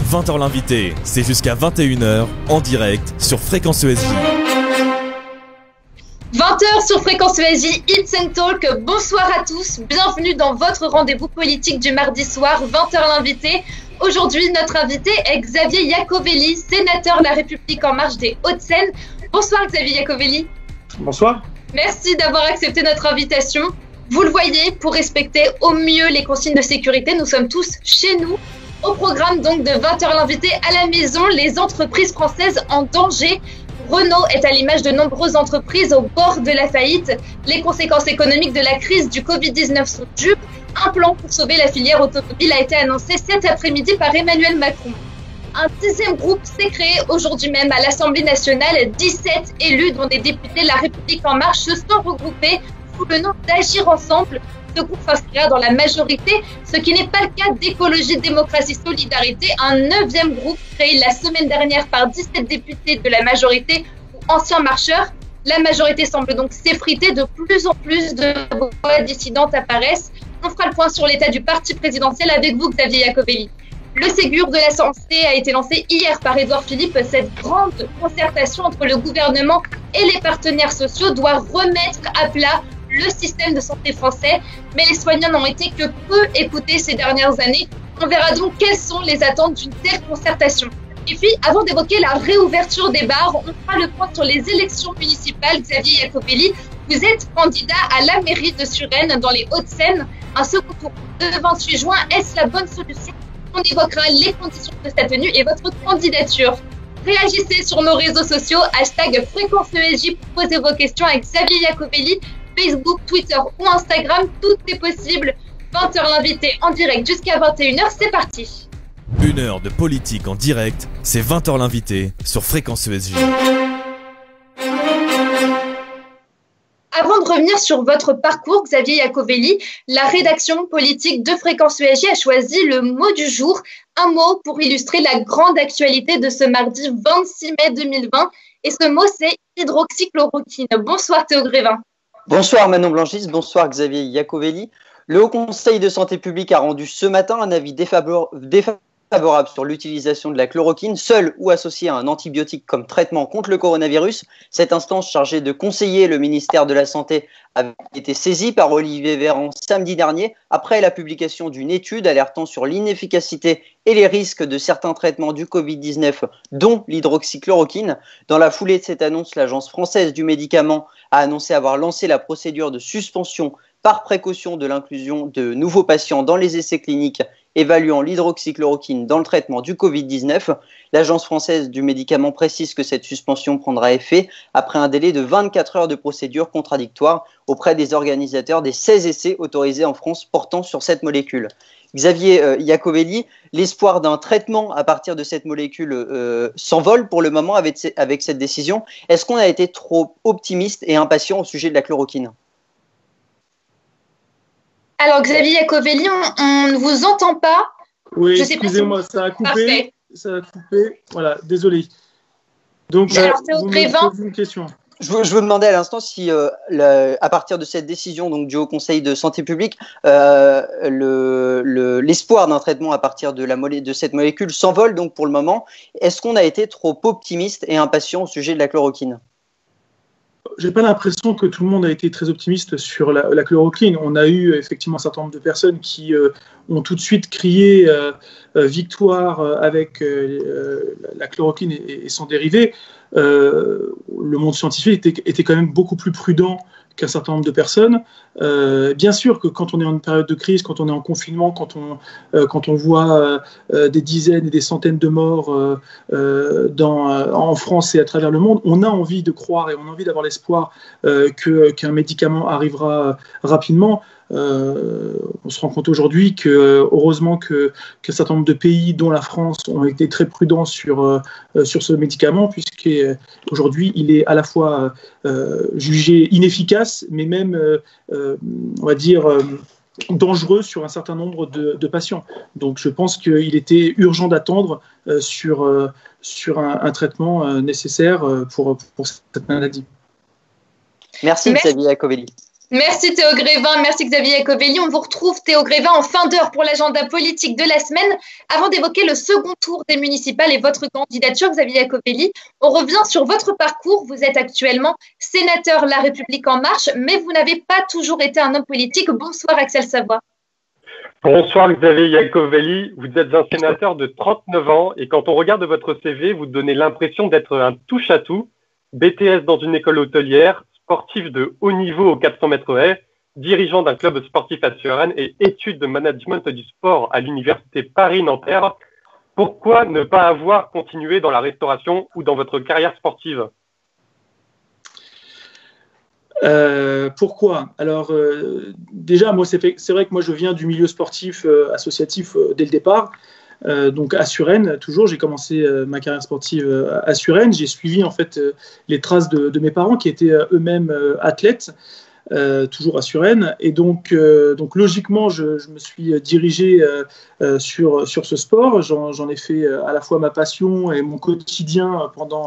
20h l'invité, c'est jusqu'à 21h en direct sur Fréquence ESJ. 20h sur Fréquence ESJ, Hits and Talk. Bonsoir à tous, bienvenue dans votre rendez-vous politique du mardi soir, 20h l'invité. Aujourd'hui, notre invité est Xavier Iacovelli, sénateur de La République En Marche des Hauts-de-Seine. Bonsoir Xavier Iacovelli. Bonsoir. Merci d'avoir accepté notre invitation. Vous le voyez, pour respecter au mieux les consignes de sécurité, nous sommes tous chez nous. Au programme donc de 20h l'invité à la maison, les entreprises françaises en danger. Renault est à l'image de nombreuses entreprises au bord de la faillite. Les conséquences économiques de la crise du Covid-19 sont dures. Un plan pour sauver la filière automobile a été annoncé cet après-midi par Emmanuel Macron. Un 10e groupe s'est créé aujourd'hui même à l'Assemblée nationale. 17 élus, dont des députés de La République En Marche, se sont regroupés sous le nom d'Agir Ensemble. Ce groupe s'inscrira dans la majorité, ce qui n'est pas le cas d'Écologie, Démocratie, Solidarité, un 9e groupe créé la semaine dernière par 17 députés de la majorité ou anciens marcheurs. La majorité semble donc s'effriter, de plus en plus de voix dissidentes apparaissent. On fera le point sur l'état du parti présidentiel avec vous, Xavier Iacovelli. Le Ségur de la santé a été lancé hier par Édouard Philippe. Cette grande concertation entre le gouvernement et les partenaires sociaux doit remettre à plat le système de santé français, mais les soignants n'ont été que peu écoutés ces dernières années. On verra donc quelles sont les attentes d'une telle concertation. Et puis, avant d'évoquer la réouverture des bars, on fera le point sur les élections municipales. Xavier Iacovelli, vous êtes candidat à la mairie de Suresnes dans les Hauts-de-Seine. Un second tour le 28 juin, est-ce la bonne solution? On évoquera les conditions de sa tenue et votre candidature. Réagissez sur nos réseaux sociaux, #Fréquence ESJ pour poser vos questions à Xavier Iacovelli. Facebook, Twitter ou Instagram, tout est possible. 20h l'invité en direct jusqu'à 21h, c'est parti. Une heure de politique en direct, c'est 20h l'invité sur Fréquence ESJ. Avant de revenir sur votre parcours, Xavier Iacovelli, la rédaction politique de Fréquence ESJ a choisi le mot du jour, un mot pour illustrer la grande actualité de ce mardi 26 mai 2020. Et ce mot, c'est hydroxychloroquine. Bonsoir Théo Grévin. Bonsoir Manon Blanchis, bonsoir Xavier Iacovelli. Le Haut Conseil de santé publique a rendu ce matin un avis défavorable sur l'utilisation de la chloroquine, seule ou associée à un antibiotique comme traitement contre le coronavirus. Cette instance chargée de conseiller le ministère de la Santé avait été saisie par Olivier Véran samedi dernier après la publication d'une étude alertant sur l'inefficacité et les risques de certains traitements du Covid-19, dont l'hydroxychloroquine. Dans la foulée de cette annonce, l'Agence française du médicament a annoncé avoir lancé la procédure de suspension par précaution de l'inclusion de nouveaux patients dans les essais cliniques évaluant l'hydroxychloroquine dans le traitement du Covid-19. L'Agence française du médicament précise que cette suspension prendra effet après un délai de 24 heures de procédure contradictoire auprès des organisateurs des 16 essais autorisés en France portant sur cette molécule. Xavier Iacovelli, l'espoir d'un traitement à partir de cette molécule s'envole pour le moment avec cette décision. Est-ce qu'on a été trop optimiste et impatient au sujet de la chloroquine ? Alors Xavier Iacovelli, on ne vous entend pas. Oui, excusez-moi, ça a coupé. Parfait. Ça a coupé. Voilà, désolé. Donc, alors Théo Grévin, une question. Je veux demander à l'instant si, à partir de cette décision donc, du Haut Conseil de santé publique, l'espoir d'un traitement à partir de cette molécule s'envole donc pour le moment. Est-ce qu'on a été trop optimiste et impatient au sujet de la chloroquine ? J'ai pas l'impression que tout le monde a été très optimiste sur la chloroquine. On a eu effectivement un certain nombre de personnes qui ont tout de suite crié victoire avec la chloroquine et son dérivé. Le monde scientifique était quand même beaucoup plus prudent qu'un certain nombre de personnes. Bien sûr que quand on est en période de crise, quand on est en confinement, quand on voit des dizaines et des centaines de morts en France et à travers le monde, on a envie de croire et on a envie d'avoir l'espoir qu'un médicament arrivera rapidement. On se rend compte aujourd'hui que, heureusement, qu'un certain nombre de pays, dont la France, ont été très prudents sur ce médicament, puisqu'aujourd'hui, il est à la fois jugé inefficace, mais même, on va dire, dangereux sur un certain nombre de patients. Donc, je pense qu'il était urgent d'attendre sur un traitement nécessaire pour cette maladie. Merci Xavier Iacovelli. Merci Théo Grévin, merci Xavier Iacovelli. On vous retrouve Théo Grévin en fin d'heure pour l'agenda politique de la semaine. Avant d'évoquer le second tour des municipales et votre candidature, Xavier Iacovelli, on revient sur votre parcours. Vous êtes actuellement sénateur La République En Marche, mais vous n'avez pas toujours été un homme politique. Bonsoir Axel Savoie. Bonsoir Xavier Iacovelli, vous êtes un sénateur de 39 ans et quand on regarde votre CV, vous donnez l'impression d'être un touche-à-tout, BTS dans une école hôtelière, sportif de haut niveau aux 400 mètres haies, dirigeant d'un club sportif à Suresnes et études de management du sport à l'université Paris-Nanterre. Pourquoi ne pas avoir continué dans la restauration ou dans votre carrière sportive ? Pourquoi ? Alors, déjà, moi, c'est vrai que moi, je viens du milieu sportif associatif dès le départ. Donc à Suresnes, toujours, j'ai commencé ma carrière sportive à Suresnes. J'ai suivi en fait les traces de mes parents qui étaient eux-mêmes athlètes, toujours à Suresnes. Et donc logiquement, je me suis dirigé sur ce sport. J'en ai fait à la fois ma passion et mon quotidien pendant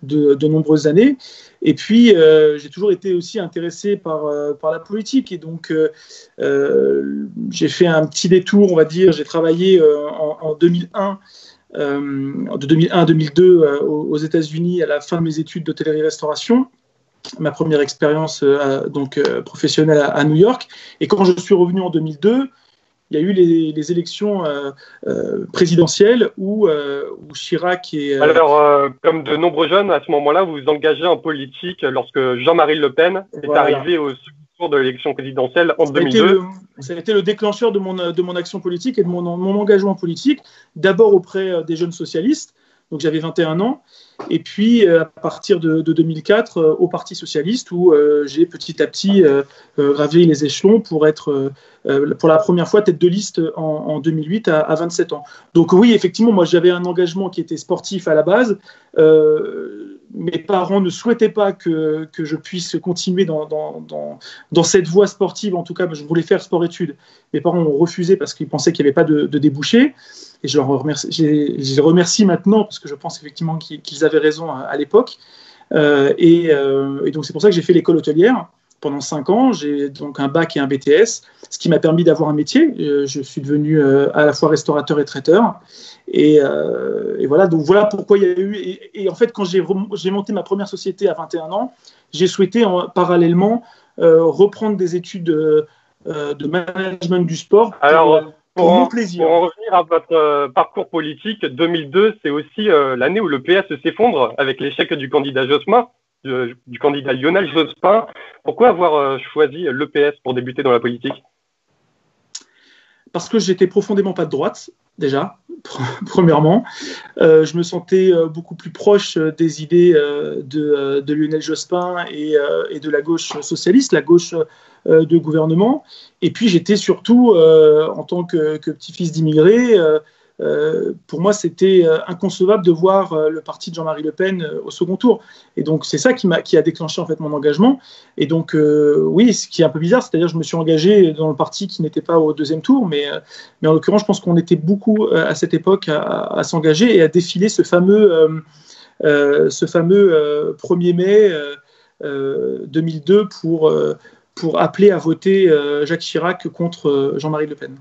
de nombreuses années. Et puis, j'ai toujours été aussi intéressé par la politique. Et donc, j'ai fait un petit détour, on va dire. J'ai travaillé en 2001, de 2001 à 2002 aux États-Unis à la fin de mes études d'hôtellerie-restauration. Ma première expérience professionnelle à New York. Et quand je suis revenu en 2002, il y a eu les élections présidentielles où Chirac est... Alors, comme de nombreux jeunes, à ce moment-là, vous vous engagez en politique lorsque Jean-Marie Le Pen est arrivé au second tour de l'élection présidentielle en 2002. Ça a été le déclencheur de mon action politique et de mon engagement politique, d'abord auprès des jeunes socialistes. Donc j'avais 21 ans, et puis à partir de 2004 au Parti socialiste où j'ai petit à petit gravé les échelons pour être pour la première fois tête de liste en 2008 à 27 ans. Donc oui, effectivement, moi j'avais un engagement qui était sportif à la base. Mes parents ne souhaitaient pas que je puisse continuer dans cette voie sportive. En tout cas, je voulais faire sport-études. Mes parents ont refusé parce qu'ils pensaient qu'il n'y avait pas de débouché. Et je les remercie maintenant parce que je pense effectivement qu'ils avaient raison à l'époque. Et donc c'est pour ça que j'ai fait l'école hôtelière pendant 5 ans. J'ai donc un bac et un BTS, ce qui m'a permis d'avoir un métier. Je suis devenu à la fois restaurateur et traiteur. Et voilà, donc voilà pourquoi il y a eu... Et en fait, quand j'ai monté ma première société à 21 ans, j'ai souhaité parallèlement reprendre des études de management du sport. Pour mon plaisir. Pour en revenir à votre parcours politique, 2002, c'est aussi l'année où le PS s'effondre avec l'échec du candidat Jospin, du candidat Lionel Jospin. Pourquoi avoir choisi le PS pour débuter dans la politique ? Parce que j'étais profondément pas de droite, déjà, premièrement. Je me sentais beaucoup plus proche des idées de Lionel Jospin et de la gauche socialiste, la gauche de gouvernement. Et puis j'étais surtout, en tant que petit-fils d'immigrés, pour moi c'était inconcevable de voir le parti de Jean-Marie Le Pen au second tour. Et donc c'est ça qui a déclenché en fait mon engagement. Et donc oui, ce qui est un peu bizarre, c'est-à-dire je me suis engagé dans le parti qui n'était pas au deuxième tour, mais en l'occurrence je pense qu'on était beaucoup à cette époque à s'engager et à défiler ce fameux 1er mai 2002 pour appeler à voter Jacques Chirac contre Jean-Marie Le Pen.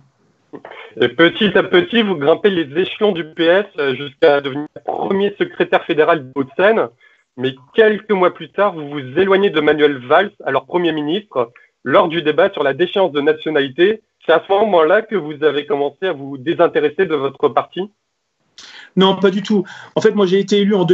Et petit à petit, vous grimpez les échelons du PS jusqu'à devenir premier secrétaire fédéral de Hauts-de-Seine. Mais quelques mois plus tard, vous vous éloignez de Manuel Valls, alors Premier ministre, lors du débat sur la déchéance de nationalité. C'est à ce moment-là que vous avez commencé à vous désintéresser de votre parti ? Non, pas du tout. En fait, moi, j'ai été élu en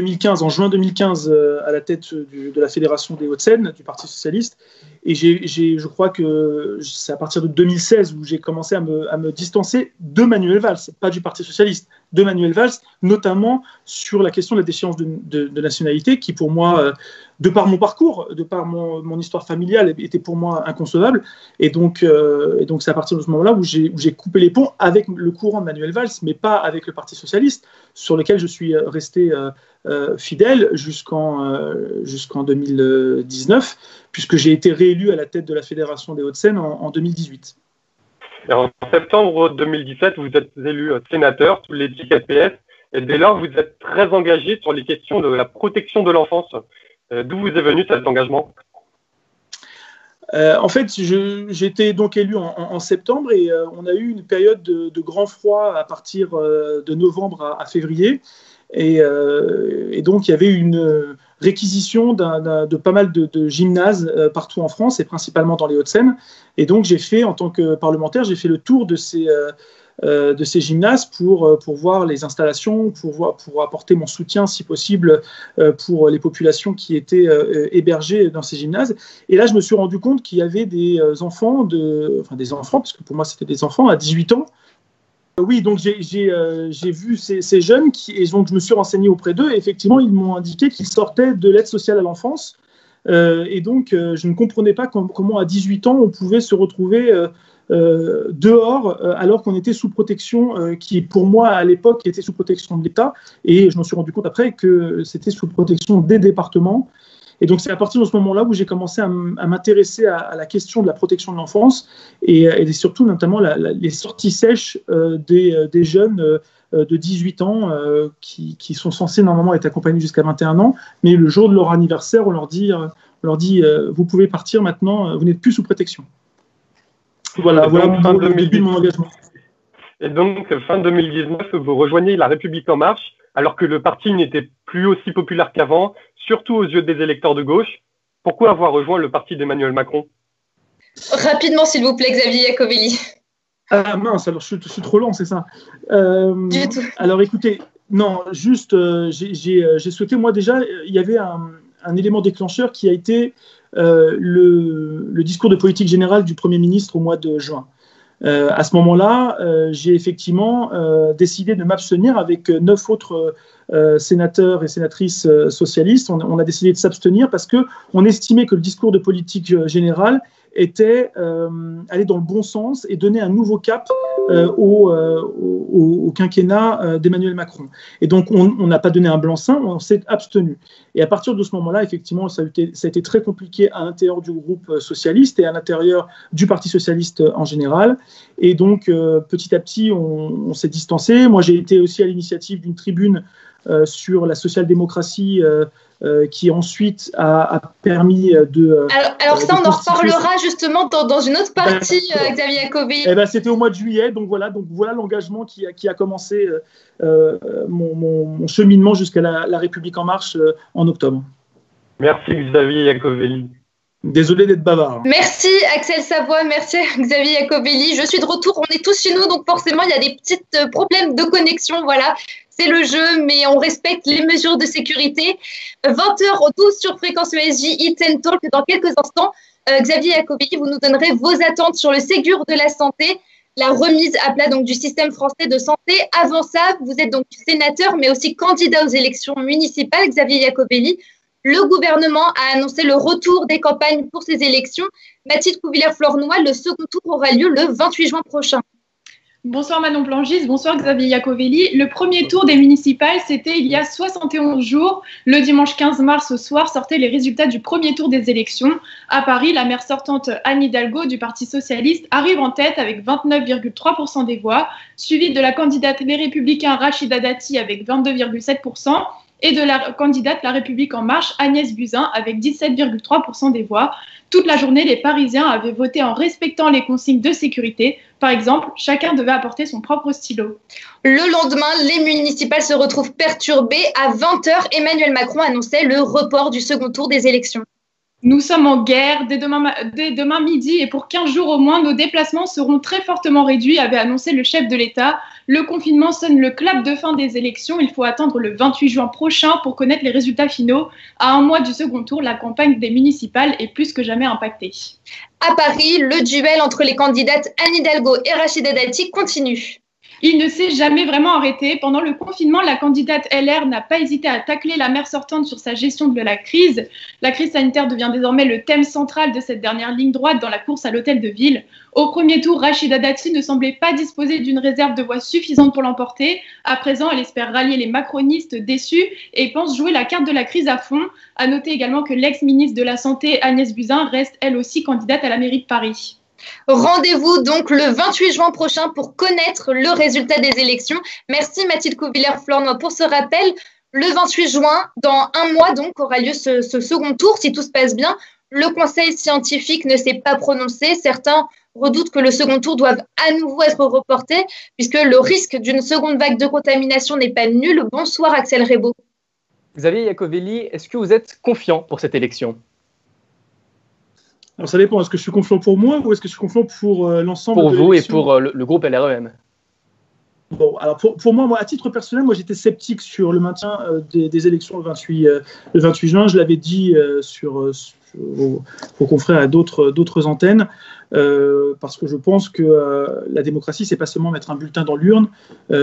juin 2015, à la tête de la Fédération des Hauts-de-Seine, du Parti socialiste. Et je crois que c'est à partir de 2016 où j'ai commencé à me distancer de Manuel Valls, pas du Parti socialiste, de Manuel Valls, notamment sur la question de la déchéance de nationalité, qui pour moi, de par mon parcours, de par mon histoire familiale, était pour moi inconcevable. Et donc c'est à partir de ce moment-là où j'ai coupé les ponts avec le courant de Manuel Valls, mais pas avec le Parti socialiste, sur lequel je suis resté fidèle jusqu'en 2019, puisque j'ai été réélu à la tête de la Fédération des Hauts-de-Seine en 2018. Et en septembre 2017, vous êtes élu sénateur sous l'étiquette PS, et dès lors, vous êtes très engagé sur les questions de la protection de l'enfance. D'où vous est venu cet engagement ? En fait, j'étais donc élu en septembre et on a eu une période de grand froid à partir de novembre à février. Et donc, il y avait une réquisition de pas mal de gymnases partout en France et principalement dans les Hauts-de-Seine. Et donc, en tant que parlementaire, j'ai fait le tour de ces gymnases pour voir les installations, pour apporter mon soutien, si possible, pour les populations qui étaient hébergées dans ces gymnases. Et là, je me suis rendu compte qu'il y avait des enfants, des enfants, parce que pour moi, c'était des enfants, à 18 ans. Oui, donc j'ai vu ces jeunes et donc je me suis renseigné auprès d'eux et effectivement, ils m'ont indiqué qu'ils sortaient de l'aide sociale à l'enfance. Et donc, je ne comprenais pas comment à 18 ans, on pouvait se retrouver dehors alors qu'on était sous protection, qui pour moi à l'époque était sous protection de l'État, et je m'en suis rendu compte après que c'était sous protection des départements. Et donc c'est à partir de ce moment-là où j'ai commencé à m'intéresser à la question de la protection de l'enfance et surtout notamment les sorties sèches des jeunes de 18 ans qui sont censés normalement être accompagnés jusqu'à 21 ans, mais le jour de leur anniversaire, on leur dit vous pouvez partir maintenant, vous n'êtes plus sous protection. Voilà le début de mon engagement. Et donc, fin 2019, vous rejoignez La République En Marche, alors que le parti n'était plus aussi populaire qu'avant, surtout aux yeux des électeurs de gauche. Pourquoi avoir rejoint le parti d'Emmanuel Macron? Rapidement, s'il vous plaît, Xavier Iacovelli. Ah mince, alors je suis trop lent, c'est ça. Du tout. Alors écoutez, non, juste, j'ai souhaité, moi déjà, il y avait un élément déclencheur qui a été le discours de politique générale du Premier ministre au mois de juin. À ce moment-là, j'ai effectivement décidé de m'abstenir avec 9 autres sénateurs et sénatrices socialistes. On a décidé de s'abstenir parce qu'on estimait que le discours de politique générale était aller dans le bon sens et donner un nouveau cap au quinquennat d'Emmanuel Macron. Et donc, on n'a pas donné un blanc-seing, on s'est abstenu. Et à partir de ce moment-là, effectivement, ça a été très compliqué à l'intérieur du groupe socialiste et à l'intérieur du Parti socialiste en général. Et donc, petit à petit, on s'est distancé. Moi, j'ai été aussi à l'initiative d'une tribune sur la social-démocratie qui ensuite a permis de... Alors ça, on en reparlera justement dans une autre partie, Xavier Iacovelli. C'était au mois de juillet, donc voilà l'engagement qui a commencé mon cheminement jusqu'à la République En Marche en octobre. Merci Xavier Iacovelli. Désolé d'être bavard. Merci Axel Savoie, merci Xavier Iacovelli. Je suis de retour, on est tous chez nous, donc forcément il y a des petits problèmes de connexion, voilà. C'est le jeu, mais on respecte les mesures de sécurité. 20h12 sur Fréquence ESJ, Eat and Talk. Dans quelques instants, Xavier Iacovelli, vous nous donnerez vos attentes sur le Ségur de la santé, la remise à plat donc, du système français de santé. Avant ça, vous êtes donc sénateur, mais aussi candidat aux élections municipales, Xavier Iacovelli. Le gouvernement a annoncé le retour des campagnes pour ces élections. Mathilde Couvillère-Flornoy, le second tour aura lieu le 28 juin prochain. Bonsoir Manon Plangis, bonsoir Xavier Iacovelli. Le premier tour des municipales, c'était il y a 71 jours. Le dimanche 15 mars au soir sortaient les résultats du premier tour des élections. À Paris, la maire sortante Anne Hidalgo du Parti socialiste arrive en tête avec 29,3% des voix, suivie de la candidate Les Républicains Rachida Dati avec 22,7%. Et de la candidate La République En Marche, Agnès Buzyn, avec 17,3% des voix. Toute la journée, les Parisiens avaient voté en respectant les consignes de sécurité. Par exemple, chacun devait apporter son propre stylo. Le lendemain, les municipales se retrouvent perturbées. À 20h, Emmanuel Macron annonçait le report du second tour des élections. Nous sommes en guerre dès demain midi et pour 15 jours au moins, nos déplacements seront très fortement réduits, avait annoncé le chef de l'État. Le confinement sonne le clap de fin des élections. Il faut attendre le 28 juin prochain pour connaître les résultats finaux. À un mois du second tour, la campagne des municipales est plus que jamais impactée. À Paris, le duel entre les candidates Anne Hidalgo et Rachida Dati continue. Il ne s'est jamais vraiment arrêté. Pendant le confinement, la candidate LR n'a pas hésité à tacler la maire sortante sur sa gestion de la crise. La crise sanitaire devient désormais le thème central de cette dernière ligne droite dans la course à l'hôtel de ville. Au premier tour, Rachida Dati ne semblait pas disposer d'une réserve de voix suffisante pour l'emporter. À présent, elle espère rallier les macronistes déçus et pense jouer la carte de la crise à fond. À noter également que l'ex-ministre de la Santé, Agnès Buzyn, reste elle aussi candidate à la mairie de Paris. Rendez-vous donc le 28 juin prochain pour connaître le résultat des élections. Merci Mathilde Couvillère-Flornoy pour ce rappel. Le 28 juin, dans un mois donc, aura lieu ce second tour, si tout se passe bien. Le conseil scientifique ne s'est pas prononcé. Certains redoutent que le second tour doive à nouveau être reporté, puisque le risque d'une seconde vague de contamination n'est pas nul. Bonsoir Axel Rebaud. Xavier Iacovelli, est-ce que vous êtes confiant pour cette élection ? Alors ça dépend, est-ce que je suis confiant pour moi ou est-ce que je suis confiant pour l'ensemble de l'élection ? Pour vous et pour le groupe LREM. Bon, alors pour moi, à titre personnel, moi j'étais sceptique sur le maintien des élections le 28 juin. Je l'avais dit aux confrères à d'autres antennes, parce que je pense que la démocratie, c'est pas seulement mettre un bulletin dans l'urne,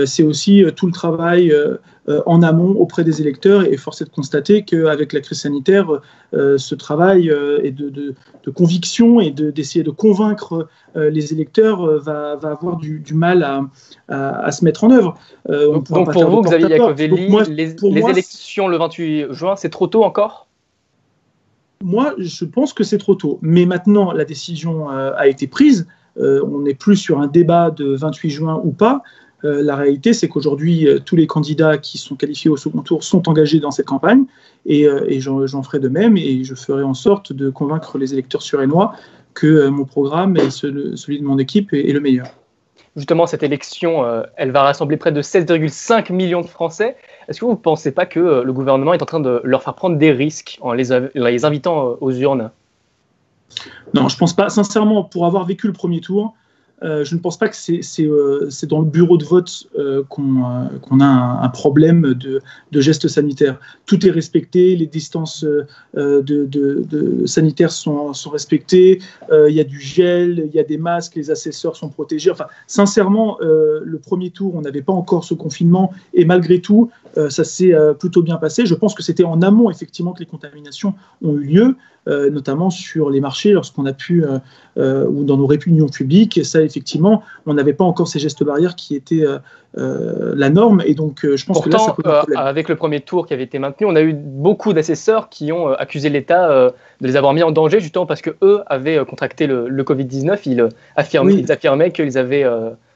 c'est aussi tout le travail en amont auprès des électeurs. Et force est de constater qu'avec la crise sanitaire, ce travail est de conviction et d'essayer de convaincre les électeurs va avoir du mal à se mettre en œuvre. Donc pour vous, Xavier Iacovelli, les élections le 28 juin, c'est trop tôt encore ? Moi, je pense que c'est trop tôt. Mais maintenant, la décision a été prise. On n'est plus sur un débat de 28 juin ou pas. La réalité, c'est qu'aujourd'hui, tous les candidats qui sont qualifiés au second tour sont engagés dans cette campagne. Et j'en ferai de même. Et je ferai en sorte de convaincre les électeurs suresnois que mon programme et celui de mon équipe est le meilleur. Justement, cette élection, elle va rassembler près de 16,5 millions de Français. Est-ce que vous ne pensez pas que le gouvernement est en train de leur faire prendre des risques en les invitant aux urnes ? Non, je ne pense pas. Sincèrement, pour avoir vécu le premier tour, je ne pense pas que c'est dans le bureau de vote qu'on a un problème de gestes sanitaires. Tout est respecté, les distances sanitaires sont respectées, il y a du gel, il y a des masques, les assesseurs sont protégés. Enfin, sincèrement, le premier tour, on n'avait pas encore ce confinement et malgré tout, ça s'est plutôt bien passé. Je pense que c'était en amont, effectivement, que les contaminations ont eu lieu, notamment sur les marchés, lorsqu'on a pu, ou dans nos réunions publiques. Et ça, effectivement, on n'avait pas encore ces gestes barrières qui étaient la norme. Et donc, je pense que là, ça pose un problème. Avec le premier tour qui avait été maintenu, on a eu beaucoup d'assesseurs qui ont accusé l'État de les avoir mis en danger, justement parce qu'eux avaient contracté le Covid-19. Ils affirmaient qu'ils avaient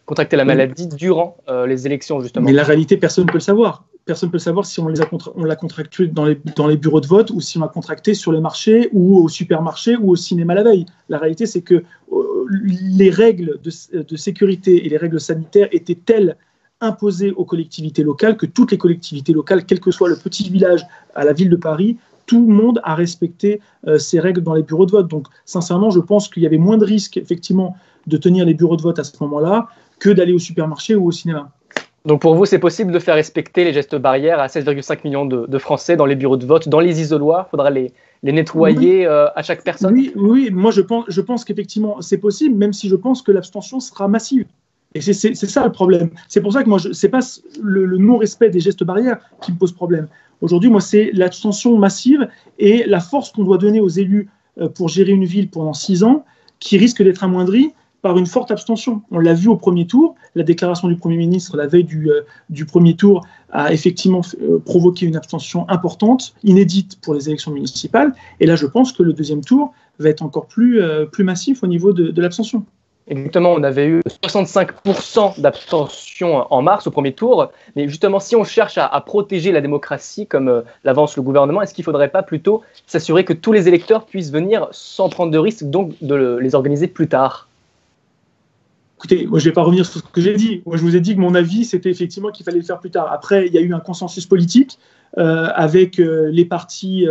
contracté la maladie durant les élections, justement. Mais la réalité, personne ne peut le savoir. Personne ne peut savoir si on l'a contracté dans les bureaux de vote ou si on l'a contracté sur les marchés ou au supermarché ou au cinéma la veille. La réalité, c'est que les règles de sécurité et les règles sanitaires étaient telles imposées aux collectivités locales que toutes les collectivités locales, quel que soit le petit village à la ville de Paris, tout le monde a respecté ces règles dans les bureaux de vote. Donc, sincèrement, je pense qu'il y avait moins de risques, effectivement, de tenir les bureaux de vote à ce moment-là que d'aller au supermarché ou au cinéma. Donc pour vous, c'est possible de faire respecter les gestes barrières à 16,5 millions de Français dans les bureaux de vote, dans les isoloirs. Il faudra les nettoyer à chaque personne. Oui, moi je pense qu'effectivement c'est possible, même si je pense que l'abstention sera massive. Et c'est ça le problème. C'est pour ça que moi, c'est pas le non-respect des gestes barrières qui me pose problème. Aujourd'hui, moi, c'est l'abstention massive et la force qu'on doit donner aux élus pour gérer une ville pendant 6 ans qui risque d'être amoindrie par une forte abstention. On l'a vu au premier tour, la déclaration du Premier ministre la veille du premier tour a effectivement provoqué une abstention importante, inédite pour les élections municipales, et là je pense que le deuxième tour va être encore plus massif au niveau de l'abstention. Exactement, on avait eu 65% d'abstention en mars au premier tour, mais justement si on cherche à protéger la démocratie comme l'avance le gouvernement, est-ce qu'il ne faudrait pas plutôt s'assurer que tous les électeurs puissent venir sans prendre de risque, donc de les organiser plus tard ? Écoutez, moi je ne vais pas revenir sur ce que j'ai dit. Moi je vous ai dit que mon avis c'était effectivement qu'il fallait le faire plus tard. Après, il y a eu un consensus politique avec les partis,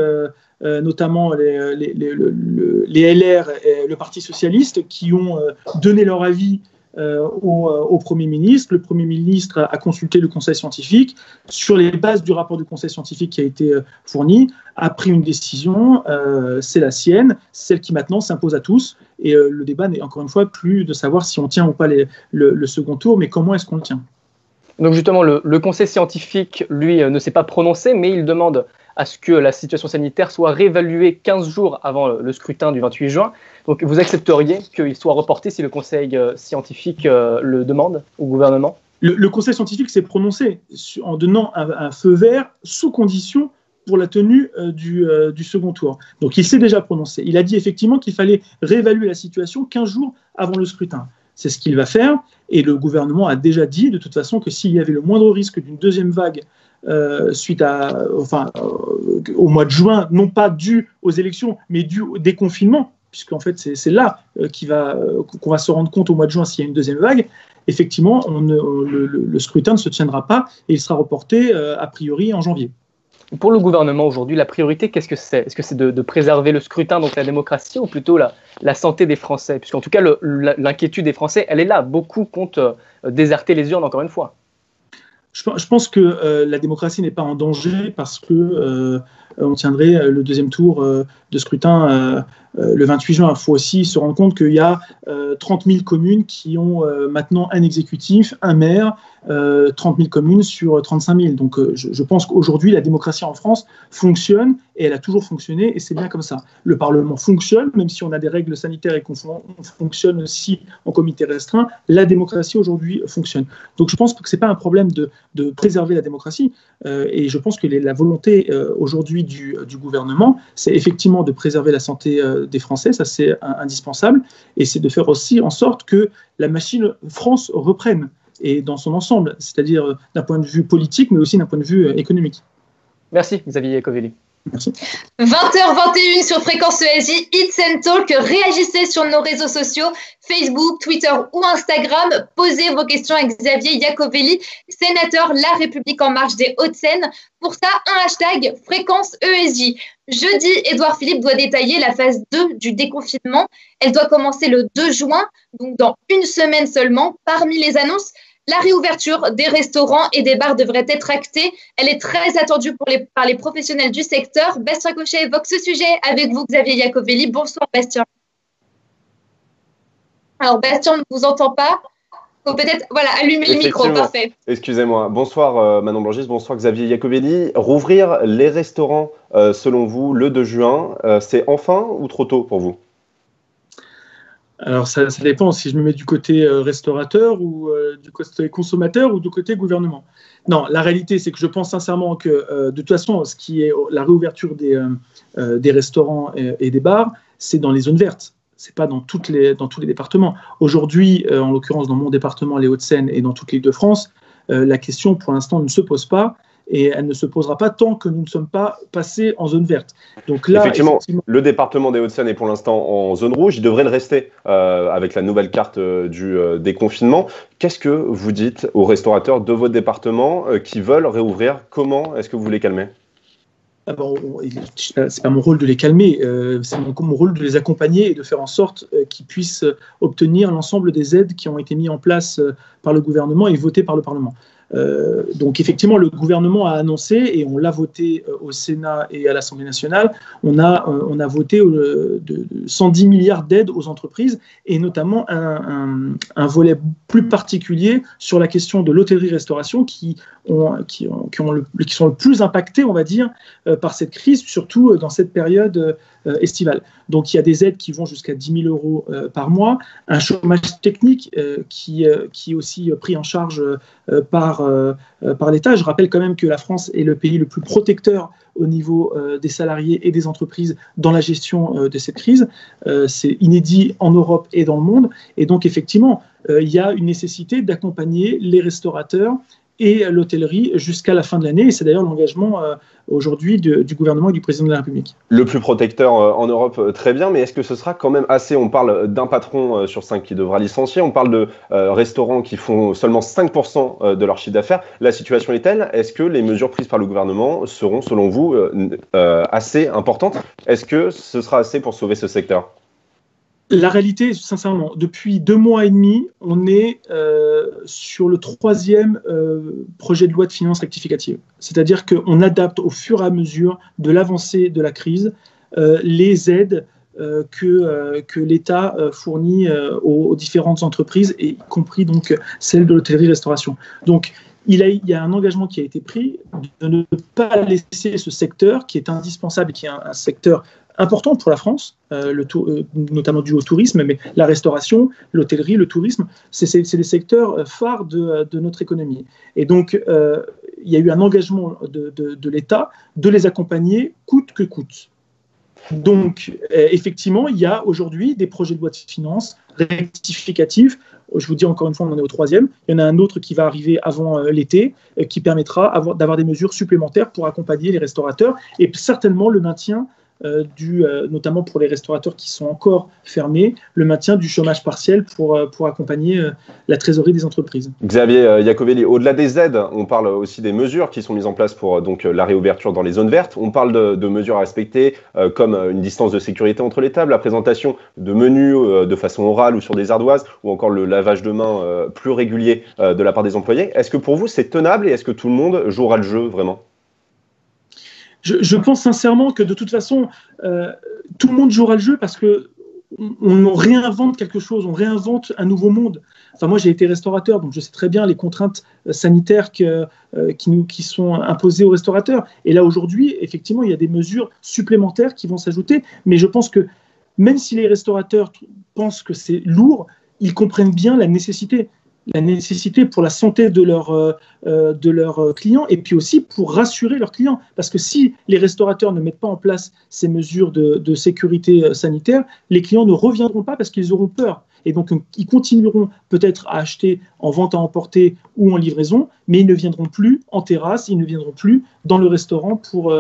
notamment les LR et le Parti socialiste, qui ont donné leur avis au Premier ministre. Le Premier ministre a consulté le Conseil scientifique. Sur les bases du rapport du Conseil scientifique qui a été fourni, a pris une décision, c'est la sienne, celle qui maintenant s'impose à tous. Et le débat n'est encore une fois plus de savoir si on tient ou pas le second tour, mais comment est-ce qu'on le tient. Donc justement, le Conseil scientifique, lui, ne s'est pas prononcé, mais il demande à ce que la situation sanitaire soit réévaluée 15 jours avant le scrutin du 28 juin. Donc vous accepteriez qu'il soit reporté si le Conseil scientifique le demande au gouvernement ? Le Conseil scientifique s'est prononcé en donnant un feu vert sous condition pour la tenue du second tour. Donc il s'est déjà prononcé. Il a dit effectivement qu'il fallait réévaluer la situation 15 jours avant le scrutin. C'est ce qu'il va faire, et le gouvernement a déjà dit de toute façon que s'il y avait le moindre risque d'une deuxième vague suite au mois de juin, non pas dû aux élections, mais dû au déconfinement, puisqu'en fait c'est là qu'on va se rendre compte au mois de juin s'il y a une deuxième vague. Effectivement, le scrutin ne se tiendra pas et il sera reporté a priori en janvier. Pour le gouvernement aujourd'hui, la priorité, qu'est-ce que c'est? Est-ce que c'est de préserver le scrutin, donc la démocratie, ou plutôt la santé des Français? Puisqu'en tout cas, l'inquiétude des Français, elle est là. Beaucoup comptent déserter les urnes, encore une fois. Je pense que la démocratie n'est pas en danger parce que on tiendrait le deuxième tour de scrutin le 28 juin. Il faut aussi se rendre compte qu'il y a 30 000 communes qui ont maintenant un exécutif, un maire, 30 000 communes sur 35 000. Donc je pense qu'aujourd'hui, la démocratie en France fonctionne et elle a toujours fonctionné et c'est bien comme ça. Le Parlement fonctionne, même si on a des règles sanitaires et qu'on fonctionne aussi en comité restreint, la démocratie aujourd'hui fonctionne. Donc je pense que ce n'est pas un problème de préserver la démocratie et je pense que la volonté aujourd'hui du gouvernement, c'est effectivement de préserver la santé des Français, ça c'est indispensable, et c'est de faire aussi en sorte que la machine France reprenne, et dans son ensemble, c'est-à-dire d'un point de vue politique, mais aussi d'un point de vue économique. Merci Xavier Iacovelli. Merci. 20h21 sur Fréquence ESJ, It's and Talk. Réagissez sur nos réseaux sociaux, Facebook, Twitter ou Instagram. Posez vos questions à Xavier Iacovelli, sénateur La République En Marche des Hauts-de-Seine. Pour ça, un hashtag Fréquence ESJ. Jeudi, Édouard Philippe doit détailler la phase 2 du déconfinement. Elle doit commencer le 2 juin, donc dans une semaine seulement. Parmi les annonces, la réouverture des restaurants et des bars devrait être actée. Elle est très attendue par les professionnels du secteur. Bastien Cochet évoque ce sujet avec vous, Xavier Iacovelli. Bonsoir, Bastien. Alors, Bastien, on ne vous entend pas. Il faut peut-être allumer le micro. Parfait. Excusez-moi. Bonsoir, Manon Blangis. Bonsoir, Xavier Iacovelli. Rouvrir les restaurants, selon vous, le 2 juin, c'est enfin ou trop tôt pour vous? Alors, ça dépend si je me mets du côté restaurateur ou du côté consommateur ou du côté gouvernement. Non, la réalité, c'est que je pense sincèrement que, de toute façon, ce qui est la réouverture des restaurants et des bars, c'est dans les zones vertes. Ce n'est pas dans tous les départements. Aujourd'hui, en l'occurrence, dans mon département, les Hauts-de-Seine, et dans toute l'Île-de-France, la question, pour l'instant, ne se pose pas. Et elle ne se posera pas tant que nous ne sommes pas passés en zone verte. Donc là, effectivement, le département des Hauts-de-Seine est pour l'instant en zone rouge. Il devrait le rester avec la nouvelle carte du déconfinement. Qu'est-ce que vous dites aux restaurateurs de votre département qui veulent réouvrir? Comment est-ce que vous les calmez? C'est pas mon rôle de les calmer, c'est mon rôle de les accompagner et de faire en sorte qu'ils puissent obtenir l'ensemble des aides qui ont été mises en place par le gouvernement et votées par le Parlement. Donc effectivement, le gouvernement a annoncé, et on l'a voté au Sénat et à l'Assemblée nationale, on a voté de 110 milliards d'aides aux entreprises, et notamment un volet plus particulier sur la question de l'hôtellerie-restauration qui sont le plus impactés, on va dire, par cette crise, surtout dans cette période estivale. Donc il y a des aides qui vont jusqu'à 10 000 euros par mois, un chômage technique qui est aussi pris en charge par l'État. Je rappelle quand même que la France est le pays le plus protecteur au niveau des salariés et des entreprises dans la gestion de cette crise. C'est inédit en Europe et dans le monde. Et donc effectivement, il y a une nécessité d'accompagner les restaurateurs et l'hôtellerie jusqu'à la fin de l'année. Et c'est d'ailleurs l'engagement aujourd'hui du gouvernement et du président de la République. Le plus protecteur en Europe, très bien, mais est-ce que ce sera quand même assez? On parle d'un patron sur 5 qui devra licencier, on parle de restaurants qui font seulement 5% de leur chiffre d'affaires. La situation est telle, est-ce que les mesures prises par le gouvernement seront, selon vous, assez importantes? Est-ce que ce sera assez pour sauver ce secteur? La réalité, sincèrement, depuis 2 mois et demi, on est sur le 3e projet de loi de finances rectificative. C'est-à-dire qu'on adapte au fur et à mesure de l'avancée de la crise les aides que l'État fournit aux différentes entreprises, y compris donc celle de l'hôtellerie-restauration. Donc, il y a un engagement qui a été pris de ne pas laisser ce secteur qui est indispensable, qui est un secteur important pour la France, notamment dû au tourisme, mais la restauration, l'hôtellerie, le tourisme, c'est des secteurs phares de notre économie. Et donc, il y a eu un engagement de l'État de les accompagner coûte que coûte. Donc, effectivement, il y a aujourd'hui des projets de loi de finances rectificatif. Je vous dis encore une fois, on en est au 3e. Il y en a un autre qui va arriver avant l'été, qui permettra d'avoir des mesures supplémentaires pour accompagner les restaurateurs et certainement le maintien notamment pour les restaurateurs qui sont encore fermés, le maintien du chômage partiel pour accompagner la trésorerie des entreprises. Xavier Iacovelli, au-delà des aides, on parle aussi des mesures qui sont mises en place pour donc la réouverture dans les zones vertes. On parle de mesures à respecter comme une distance de sécurité entre les tables, la présentation de menus de façon orale ou sur des ardoises, ou encore le lavage de mains plus régulier de la part des employés. Est-ce que pour vous c'est tenable et est-ce que tout le monde jouera le jeu vraiment ? Je pense sincèrement que de toute façon, tout le monde jouera le jeu parce qu'on réinvente quelque chose, on réinvente un nouveau monde. Enfin, moi, j'ai été restaurateur, donc je sais très bien les contraintes sanitaires qui sont imposées aux restaurateurs. Et là, aujourd'hui, effectivement, il y a des mesures supplémentaires qui vont s'ajouter. Mais je pense que même si les restaurateurs pensent que c'est lourd, ils comprennent bien la nécessité pour la santé de leurs clients et puis aussi pour rassurer leurs clients. Parce que si les restaurateurs ne mettent pas en place ces mesures de sécurité sanitaire, les clients ne reviendront pas parce qu'ils auront peur. Et donc, ils continueront peut-être à acheter en vente à emporter ou en livraison, mais ils ne viendront plus en terrasse, ils ne viendront plus dans le restaurant pour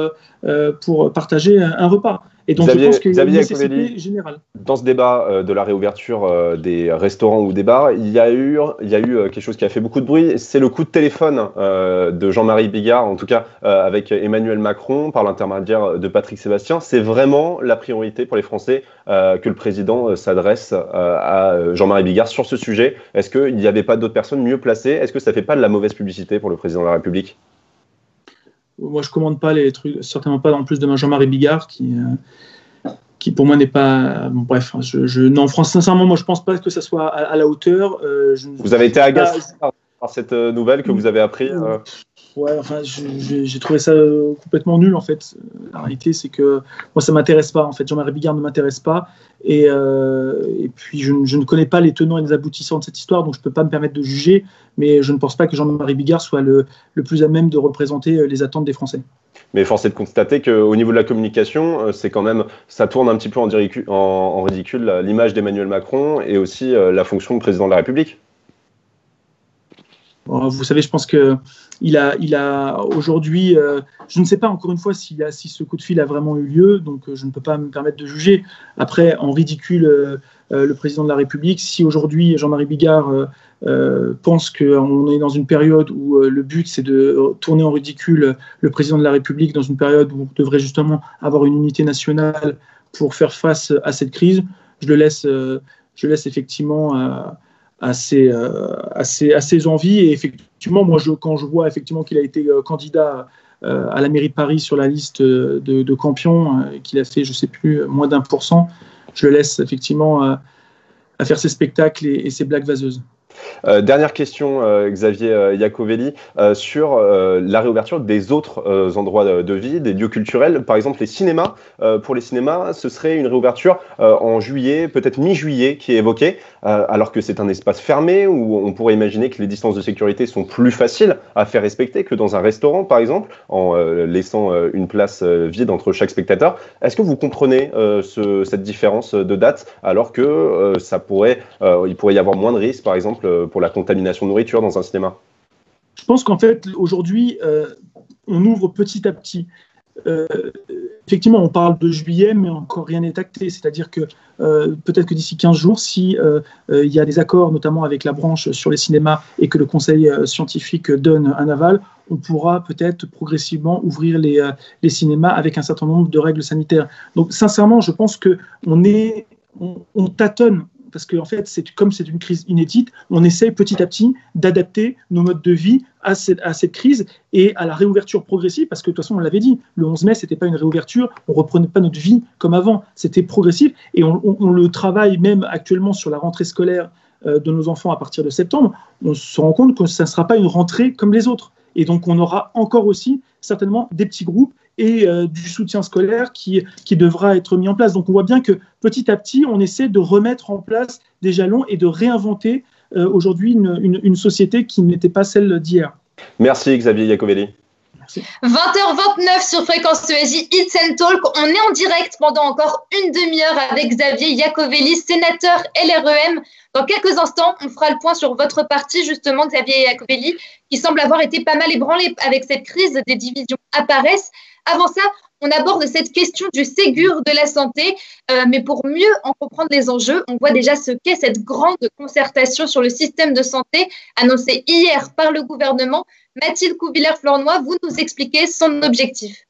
partager un repas. Et donc, je pense qu'il y a une nécessité générale. Dans ce débat de la réouverture des restaurants ou des bars, il y a eu quelque chose qui a fait beaucoup de bruit, c'est le coup de téléphone de Jean-Marie Bigard, en tout cas avec Emmanuel Macron, par l'intermédiaire de Patrick Sébastien. C'est vraiment la priorité pour les Français que le président s'adresse à Jean-Marie Bigard sur ce sujet. Est-ce qu'il n'y avait pas d'autres personnes mieux placées ? Est-ce que ça ne fait pas de la mauvaise publicité pour le président de la République ? Moi, je ne commande pas les trucs, certainement pas en plus de Jean-Marie Bigard, qui pour moi n'est pas. Bon, bref, non, sincèrement, moi, je ne pense pas que ça soit à la hauteur. Vous avez été agacé par cette nouvelle que vous avez appris Ouais, enfin, j'ai trouvé ça complètement nul, en fait. La réalité, c'est que moi, ça ne m'intéresse pas, en fait. Jean-Marie Bigard ne m'intéresse pas. Et puis, je ne connais pas les tenants et les aboutissants de cette histoire, donc je ne peux pas me permettre de juger. Mais je ne pense pas que Jean-Marie Bigard soit le plus à même de représenter les attentes des Français. Mais force est de constater qu'au niveau de la communication, c'est quand même, ça tourne un petit peu en ridicule l'image d'Emmanuel Macron et aussi la fonction de président de la République. Bon, vous savez, je pense qu'il a aujourd'hui, je ne sais pas encore une fois si ce coup de fil a vraiment eu lieu, donc je ne peux pas me permettre de juger. Après, en ridicule le président de la République, si aujourd'hui Jean-Marie Bigard pense qu'on est dans une période où le but c'est de tourner en ridicule le président de la République, dans une période où on devrait justement avoir une unité nationale pour faire face à cette crise, je le laisse effectivement à ses envies. Et effectivement, moi, quand je vois effectivement qu'il a été candidat à la mairie de Paris sur la liste de Campion, qu'il a fait, je ne sais plus, moins d'1%, je le laisse effectivement à faire ses spectacles et ses blagues vaseuses. Dernière question, Xavier Iacovelli, sur la réouverture des autres endroits de vie, des lieux culturels, par exemple les cinémas. Pour les cinémas, ce serait une réouverture en juillet, peut-être mi-juillet, qui est évoquée, alors que c'est un espace fermé où on pourrait imaginer que les distances de sécurité sont plus faciles à faire respecter que dans un restaurant, par exemple, en laissant une place vide entre chaque spectateur. Est-ce que vous comprenez cette différence de date, alors que il pourrait y avoir moins de risques, par exemple, pour la contamination de nourriture dans un cinéma? Je pense qu'en fait, aujourd'hui, on ouvre petit à petit. Effectivement, on parle de juillet, mais encore rien n'est acté. C'est-à-dire que peut-être que d'ici 15 jours, si il y a des accords, notamment avec la branche sur les cinémas, et que le conseil scientifique donne un aval, on pourra peut-être progressivement ouvrir les cinémas avec un certain nombre de règles sanitaires. Donc, sincèrement, je pense qu'on tâtonne. Parce qu'en fait, comme c'est une crise inédite, on essaye petit à petit d'adapter nos modes de vie à cette crise et à la réouverture progressive, parce que de toute façon, on l'avait dit, le 11 mai, ce n'était pas une réouverture, on ne reprenait pas notre vie comme avant, c'était progressif, et on le travaille même actuellement sur la rentrée scolaire de nos enfants à partir de septembre. On se rend compte que ça ne sera pas une rentrée comme les autres. Et donc, on aura encore aussi certainement des petits groupes et du soutien scolaire qui devra être mis en place. Donc on voit bien que petit à petit, on essaie de remettre en place des jalons et de réinventer aujourd'hui une société qui n'était pas celle d'hier. Merci Xavier Iacovelli. Merci. 20h29 sur Fréquence ESJ, It's and Talk. On est en direct pendant encore une demi-heure avec Xavier Iacovelli, sénateur LREM. Dans quelques instants, on fera le point sur votre parti, justement, Xavier Iacovelli, qui semble avoir été pas mal ébranlé avec cette crise des divisions apparaissent. Avant ça, on aborde cette question du Ségur de la santé, mais pour mieux en comprendre les enjeux, on voit déjà ce qu'est cette grande concertation sur le système de santé annoncée hier par le gouvernement. Mathilde Couvillère-Flornoy, vous nous expliquez son objectif.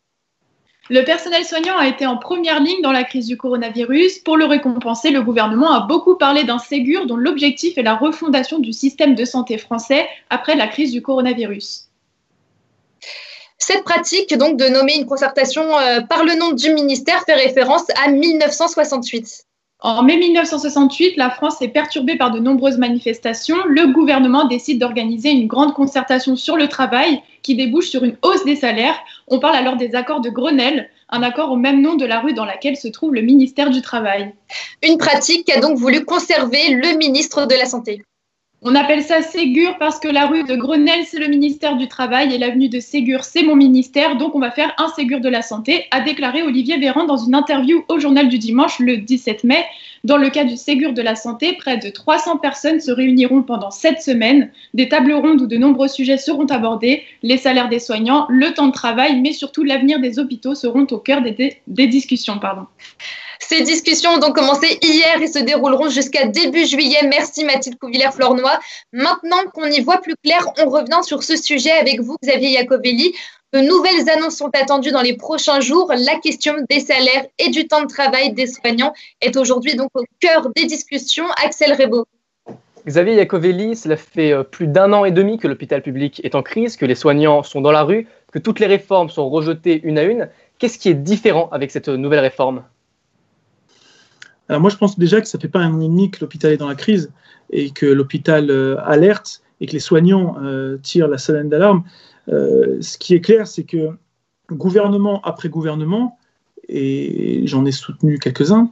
Le personnel soignant a été en première ligne dans la crise du coronavirus. Pour le récompenser, le gouvernement a beaucoup parlé d'un Ségur dont l'objectif est la refondation du système de santé français après la crise du coronavirus. Cette pratique, donc, de nommer une concertation par le nom du ministère fait référence à 1968. En mai 1968, la France est perturbée par de nombreuses manifestations. Le gouvernement décide d'organiser une grande concertation sur le travail qui débouche sur une hausse des salaires. On parle alors des accords de Grenelle, un accord au même nom de la rue dans laquelle se trouve le ministère du Travail. Une pratique qu'a donc voulu conserver le ministre de la Santé. On appelle ça Ségur parce que la rue de Grenelle, c'est le ministère du Travail et l'avenue de Ségur, c'est mon ministère. Donc, on va faire un Ségur de la Santé, a déclaré Olivier Véran dans une interview au Journal du Dimanche le 17 mai. Dans le cas du Ségur de la Santé, près de 300 personnes se réuniront pendant 7 semaines. Des tables rondes où de nombreux sujets seront abordés. Les salaires des soignants, le temps de travail, mais surtout l'avenir des hôpitaux seront au cœur des discussions. Ces discussions ont donc commencé hier et se dérouleront jusqu'à début juillet. Merci Mathilde Couvillère-Flornoy. Maintenant qu'on y voit plus clair, on revient sur ce sujet avec vous, Xavier Iacovelli. De nouvelles annonces sont attendues dans les prochains jours. La question des salaires et du temps de travail des soignants est aujourd'hui donc au cœur des discussions. Axel Rebaud. Xavier Iacovelli, cela fait plus d'1 an et demi que l'hôpital public est en crise, que les soignants sont dans la rue, que toutes les réformes sont rejetées une à une. Qu'est-ce qui est différent avec cette nouvelle réforme ? Alors moi, je pense déjà que ça ne fait pas 1 an et demi que l'hôpital est dans la crise et que l'hôpital alerte et que les soignants tirent la sonnette d'alarme. Ce qui est clair, c'est que gouvernement après gouvernement, et j'en ai soutenu quelques-uns,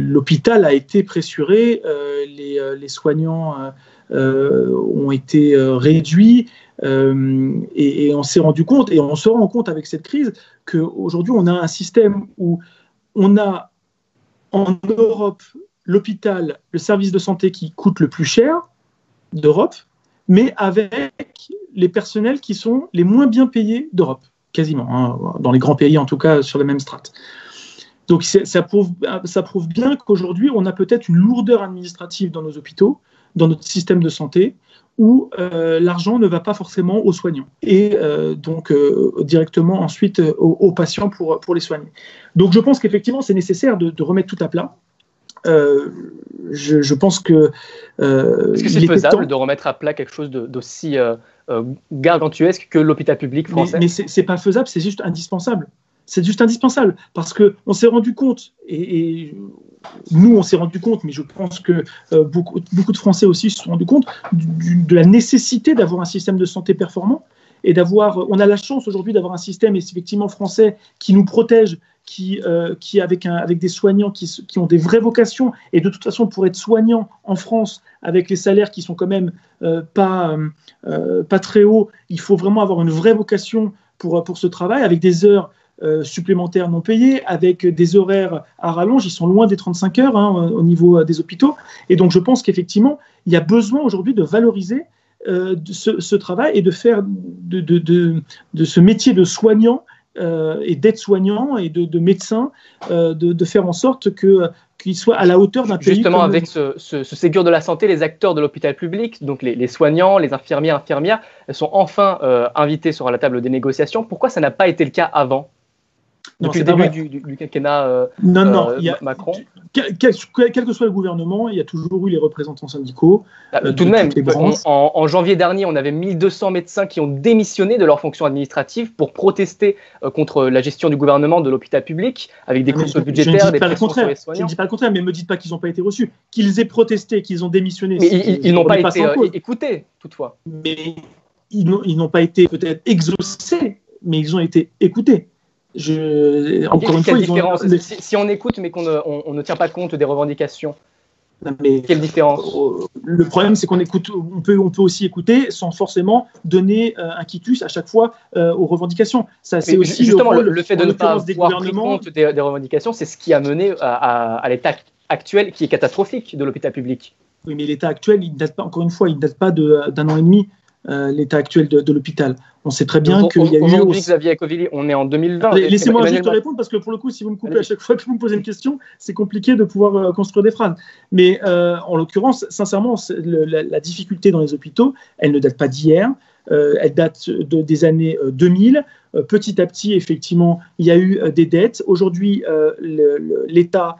l'hôpital a été pressuré, les soignants ont été réduits, et on s'est rendu compte, et on se rend compte avec cette crise, qu'aujourd'hui on a un système où on a en Europe l'hôpital, le service de santé qui coûte le plus cher d'Europe, mais avec les personnels qui sont les moins bien payés d'Europe, quasiment, hein, dans les grands pays en tout cas sur la même strate. Donc ça prouve bien qu'aujourd'hui on a peut-être une lourdeur administrative dans nos hôpitaux, dans notre système de santé, où l'argent ne va pas forcément aux soignants et donc directement ensuite aux patients pour les soigner. Donc je pense qu'effectivement c'est nécessaire de remettre tout à plat. Je pense que... Est-ce que c'est faisable de remettre à plat quelque chose d'aussi gargantuesque que l'hôpital public français ? Mais c'est pas faisable, c'est juste indispensable. C'est juste indispensable parce qu'on s'est rendu compte, et nous on s'est rendu compte, mais je pense que beaucoup de Français aussi se sont rendus compte de la nécessité d'avoir un système de santé performant et on a la chance aujourd'hui d'avoir un système effectivement français qui nous protège, qui avec des soignants qui ont des vraies vocations, et de toute façon pour être soignant en France avec les salaires qui sont quand même pas très hauts, il faut vraiment avoir une vraie vocation pour ce travail, avec des heures supplémentaires non payées, avec des horaires à rallonge. Ils sont loin des 35 heures au niveau des hôpitaux, et donc je pense qu'effectivement il y a besoin aujourd'hui de valoriser ce travail et de faire de ce métier de soignant et d'aide-soignant et de médecin, de faire en sorte qu'il soit à la hauteur d'un pays. Justement, avec ce Ségur de la santé, les acteurs de l'hôpital public, donc les soignants, les infirmières, elles sont enfin invités sur la table des négociations. Pourquoi ça n'a pas été le cas avant ? Depuis le début du quinquennat Macron. Quel que soit le gouvernement, il y a toujours eu les représentants syndicaux. Tout de même, en janvier dernier, on avait 1200 médecins qui ont démissionné de leurs fonctions administratives pour protester contre la gestion du gouvernement de l'hôpital public, avec des coupes budgétaires, des pressions sur les soignants. Je ne dis pas le contraire, mais ne me dites pas qu'ils n'ont pas été reçus. Qu'ils aient protesté, qu'ils ont démissionné. Mais ils n'ont pas été écoutés, toutefois. Mais ils n'ont pas été peut-être exaucés, mais ils ont été écoutés. Encore une fois, différence. Si on écoute mais qu'on ne tient pas compte des revendications. Mais, quelle différence? Le problème, c'est on peut aussi écouter sans forcément donner un quitus à chaque fois aux revendications. Ça, c'est aussi justement le fait de ne pas avoir pris gouvernements compte des revendications, c'est ce qui a mené à l'état actuel qui est catastrophique de l'hôpital public. Oui, mais l'état actuel, il date pas, encore une fois, il ne date pas d'un an et demi. L'état actuel de l'hôpital. On sait très bien qu'il y a eu... Aujourd'hui, Xavier Iacovelli, on est en 2020. Laissez-moi juste répondre, parce que pour le coup, si vous me coupez à chaque fois que vous me posez une question, c'est compliqué de pouvoir construire des phrases. Mais en l'occurrence, sincèrement, la difficulté dans les hôpitaux, elle ne date pas d'hier, elle date des années 2000. Petit à petit, effectivement, il y a eu des dettes. Aujourd'hui, l'État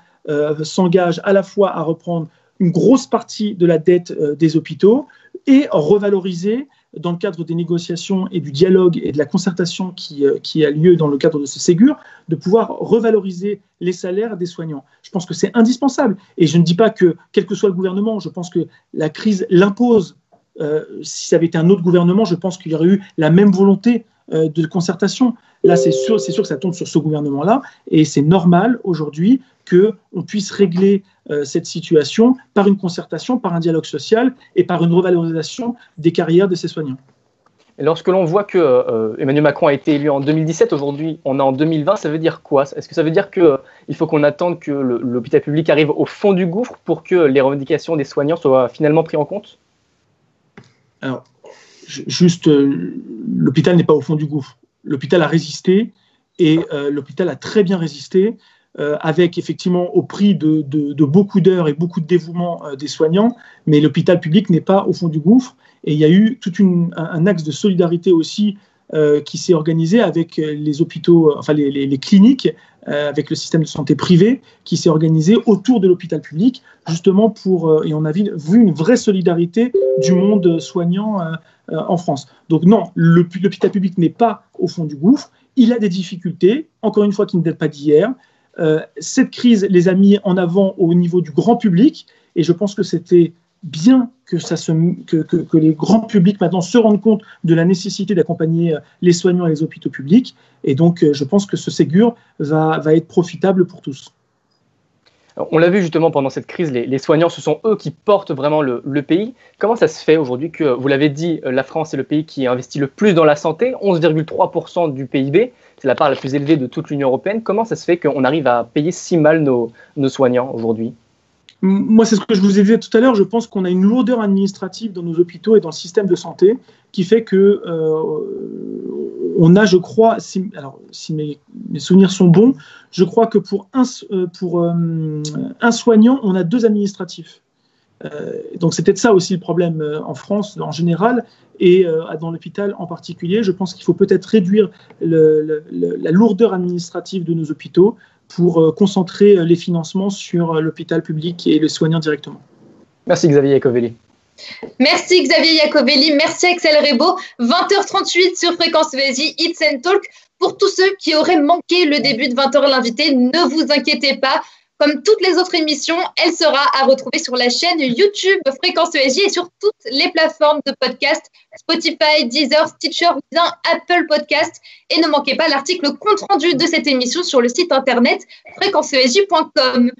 s'engage à la fois à reprendre une grosse partie de la dette des hôpitaux et revaloriser dans le cadre des négociations et du dialogue et de la concertation qui a lieu dans le cadre de ce Ségur, de pouvoir revaloriser les salaires des soignants. Je pense que c'est indispensable. Et je ne dis pas que, quel que soit le gouvernement, je pense que la crise l'impose. Si ça avait été un autre gouvernement, je pense qu'il y aurait eu la même volonté de concertation. Là, c'est sûr que ça tombe sur ce gouvernement-là. Et c'est normal aujourd'hui qu'on puisse régler cette situation par une concertation, par un dialogue social et par une revalorisation des carrières de ces soignants. Et lorsque l'on voit que Emmanuel Macron a été élu en 2017, aujourd'hui on est en 2020, ça veut dire quoi? Est-ce que ça veut dire qu'il faut qu'on attende que l'hôpital public arrive au fond du gouffre pour que les revendications des soignants soient finalement prises en compte? Alors, juste, l'hôpital n'est pas au fond du gouffre. L'hôpital a résisté et l'hôpital a très bien résisté. Avec effectivement au prix de beaucoup d'heures et beaucoup de dévouement des soignants, mais l'hôpital public n'est pas au fond du gouffre. Et il y a eu tout un axe de solidarité aussi qui s'est organisé avec les hôpitaux, enfin les cliniques, avec le système de santé privé, qui s'est organisé autour de l'hôpital public, justement et on a vu une vraie solidarité du monde soignant en France. Donc non, l'hôpital public n'est pas au fond du gouffre, il a des difficultés, encore une fois qui ne datent pas d'hier. Cette crise les a mis en avant au niveau du grand public et je pense que c'était bien que les grands publics maintenant se rendent compte de la nécessité d'accompagner les soignants et les hôpitaux publics et donc je pense que ce Ségur va être profitable pour tous. On l'a vu justement pendant cette crise, les soignants, ce sont eux qui portent vraiment le pays. Comment ça se fait aujourd'hui que, vous l'avez dit, la France est le pays qui investit le plus dans la santé, 11,3% du PIB, c'est la part la plus élevée de toute l'Union européenne. Comment ça se fait qu'on arrive à payer si mal nos soignants aujourd'hui? Moi, c'est ce que je vous ai dit tout à l'heure. Je pense qu'on a une lourdeur administrative dans nos hôpitaux et dans le système de santé qui fait que on a, je crois, si mes souvenirs sont bons, je crois que pour un soignant, on a 2 administratifs. Donc c'est peut-être ça aussi le problème en France en général et dans l'hôpital en particulier. Je pense qu'il faut peut-être réduire la lourdeur administrative de nos hôpitaux pour concentrer les financements sur l'hôpital public et les soignants directement. Merci Xavier Iacovelli. Merci Xavier Iacovelli, merci Axel Rebaud. 20h38 sur Fréquence ESJ, It's and Talk. Pour tous ceux qui auraient manqué le début de 20h l'invité, ne vous inquiétez pas. Comme toutes les autres émissions, elle sera à retrouver sur la chaîne YouTube Fréquence ESJ et sur toutes les plateformes de podcast, Spotify, Deezer, Stitcher, Apple Podcast. Et ne manquez pas l'article compte-rendu de cette émission sur le site internet fréquenceesj.com.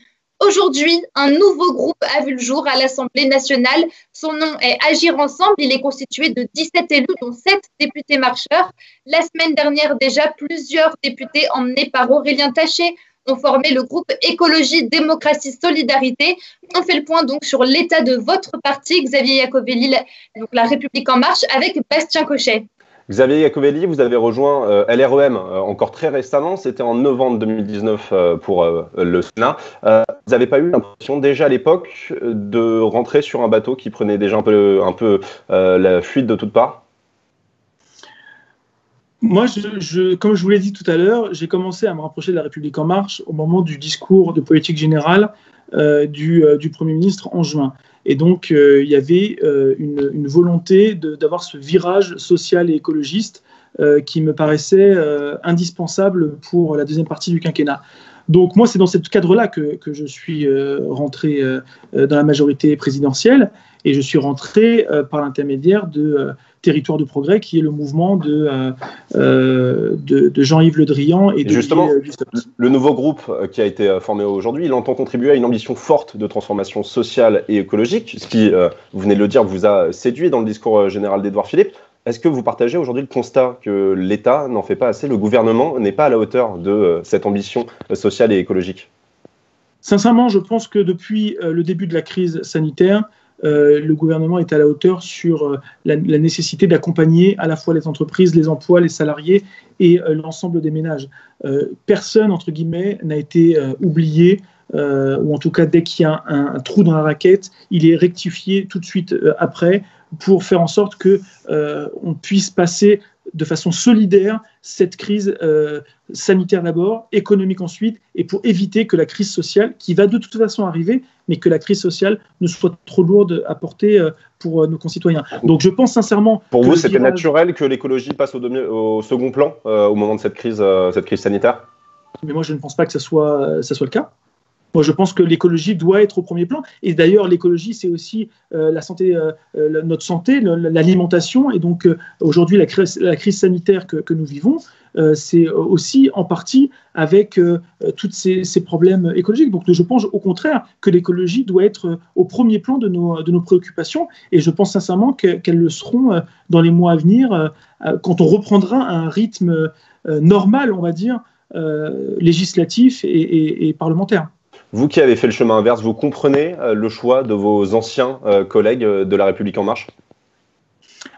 Aujourd'hui, un nouveau groupe a vu le jour à l'Assemblée nationale. Son nom est Agir Ensemble. Il est constitué de 17 élus, dont 7 députés marcheurs. La semaine dernière déjà, plusieurs députés emmenés par Aurélien Taché ont formé le groupe Écologie, Démocratie, Solidarité. On fait le point donc sur l'état de votre parti, Xavier Iacovelli, donc La République En Marche, avec Bastien Cochet. Xavier Iacovelli, vous avez rejoint LREM encore très récemment, c'était en novembre 2019 pour le Sénat. Vous n'avez pas eu l'impression déjà à l'époque de rentrer sur un bateau qui prenait déjà un peu la fuite de toutes parts? Moi, comme je vous l'ai dit tout à l'heure, j'ai commencé à me rapprocher de La République En Marche au moment du discours de politique générale du Premier ministre en juin. Et donc, il y avait une volonté d'avoir ce virage social et écologiste qui me paraissait indispensable pour la deuxième partie du quinquennat. Donc, moi, c'est dans ce cadre-là que je suis rentré dans la majorité présidentielle et je suis rentré par l'intermédiaire de Territoire de Progrès, qui est le mouvement de Jean-Yves Le Drian et de justement, Didier Dussopt. Le nouveau groupe qui a été formé aujourd'hui, il entend contribuer à une ambition forte de transformation sociale et écologique, ce qui, vous venez de le dire, vous a séduit dans le discours général d'Édouard Philippe. Est-ce que vous partagez aujourd'hui le constat que l'État n'en fait pas assez, le gouvernement n'est pas à la hauteur de cette ambition sociale et écologique? Sincèrement, je pense que depuis le début de la crise sanitaire, le gouvernement est à la hauteur sur la nécessité d'accompagner à la fois les entreprises, les emplois, les salariés et l'ensemble des ménages. Personne, entre guillemets, n'a été oublié, ou en tout cas, dès qu'il y a un trou dans la raquette, il est rectifié tout de suite après pour faire en sorte qu'on puisse passer de façon solidaire cette crise sanitaire d'abord, économique ensuite, et pour éviter que la crise sociale, qui va de toute façon arriver, mais que la crise sociale ne soit trop lourde à porter pour nos concitoyens. Donc je pense sincèrement... Pour vous, c'était naturel que l'écologie passe au second plan au moment de cette crise sanitaire? Mais moi, je ne pense pas que ça soit le cas. Moi, je pense que l'écologie doit être au premier plan. Et d'ailleurs, l'écologie, c'est aussi la santé, notre santé, l'alimentation. Et donc, aujourd'hui, la crise sanitaire que nous vivons, c'est aussi en partie avec tous ces problèmes écologiques. Donc, je pense au contraire que l'écologie doit être au premier plan de nos préoccupations. Et je pense sincèrement qu'elles le seront dans les mois à venir, quand on reprendra un rythme normal, on va dire, législatif et parlementaire. Vous qui avez fait le chemin inverse, vous comprenez le choix de vos anciens collègues de La République En Marche?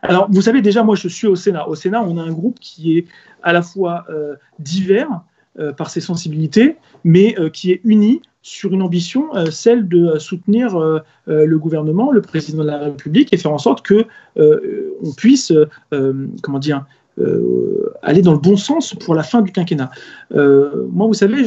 Alors, vous savez, déjà, moi, je suis au Sénat. Au Sénat, on a un groupe qui est à la fois divers par ses sensibilités, mais qui est uni sur une ambition, celle de soutenir le gouvernement, le président de la République, et faire en sorte qu'on puisse, aller dans le bon sens pour la fin du quinquennat. Moi, vous savez,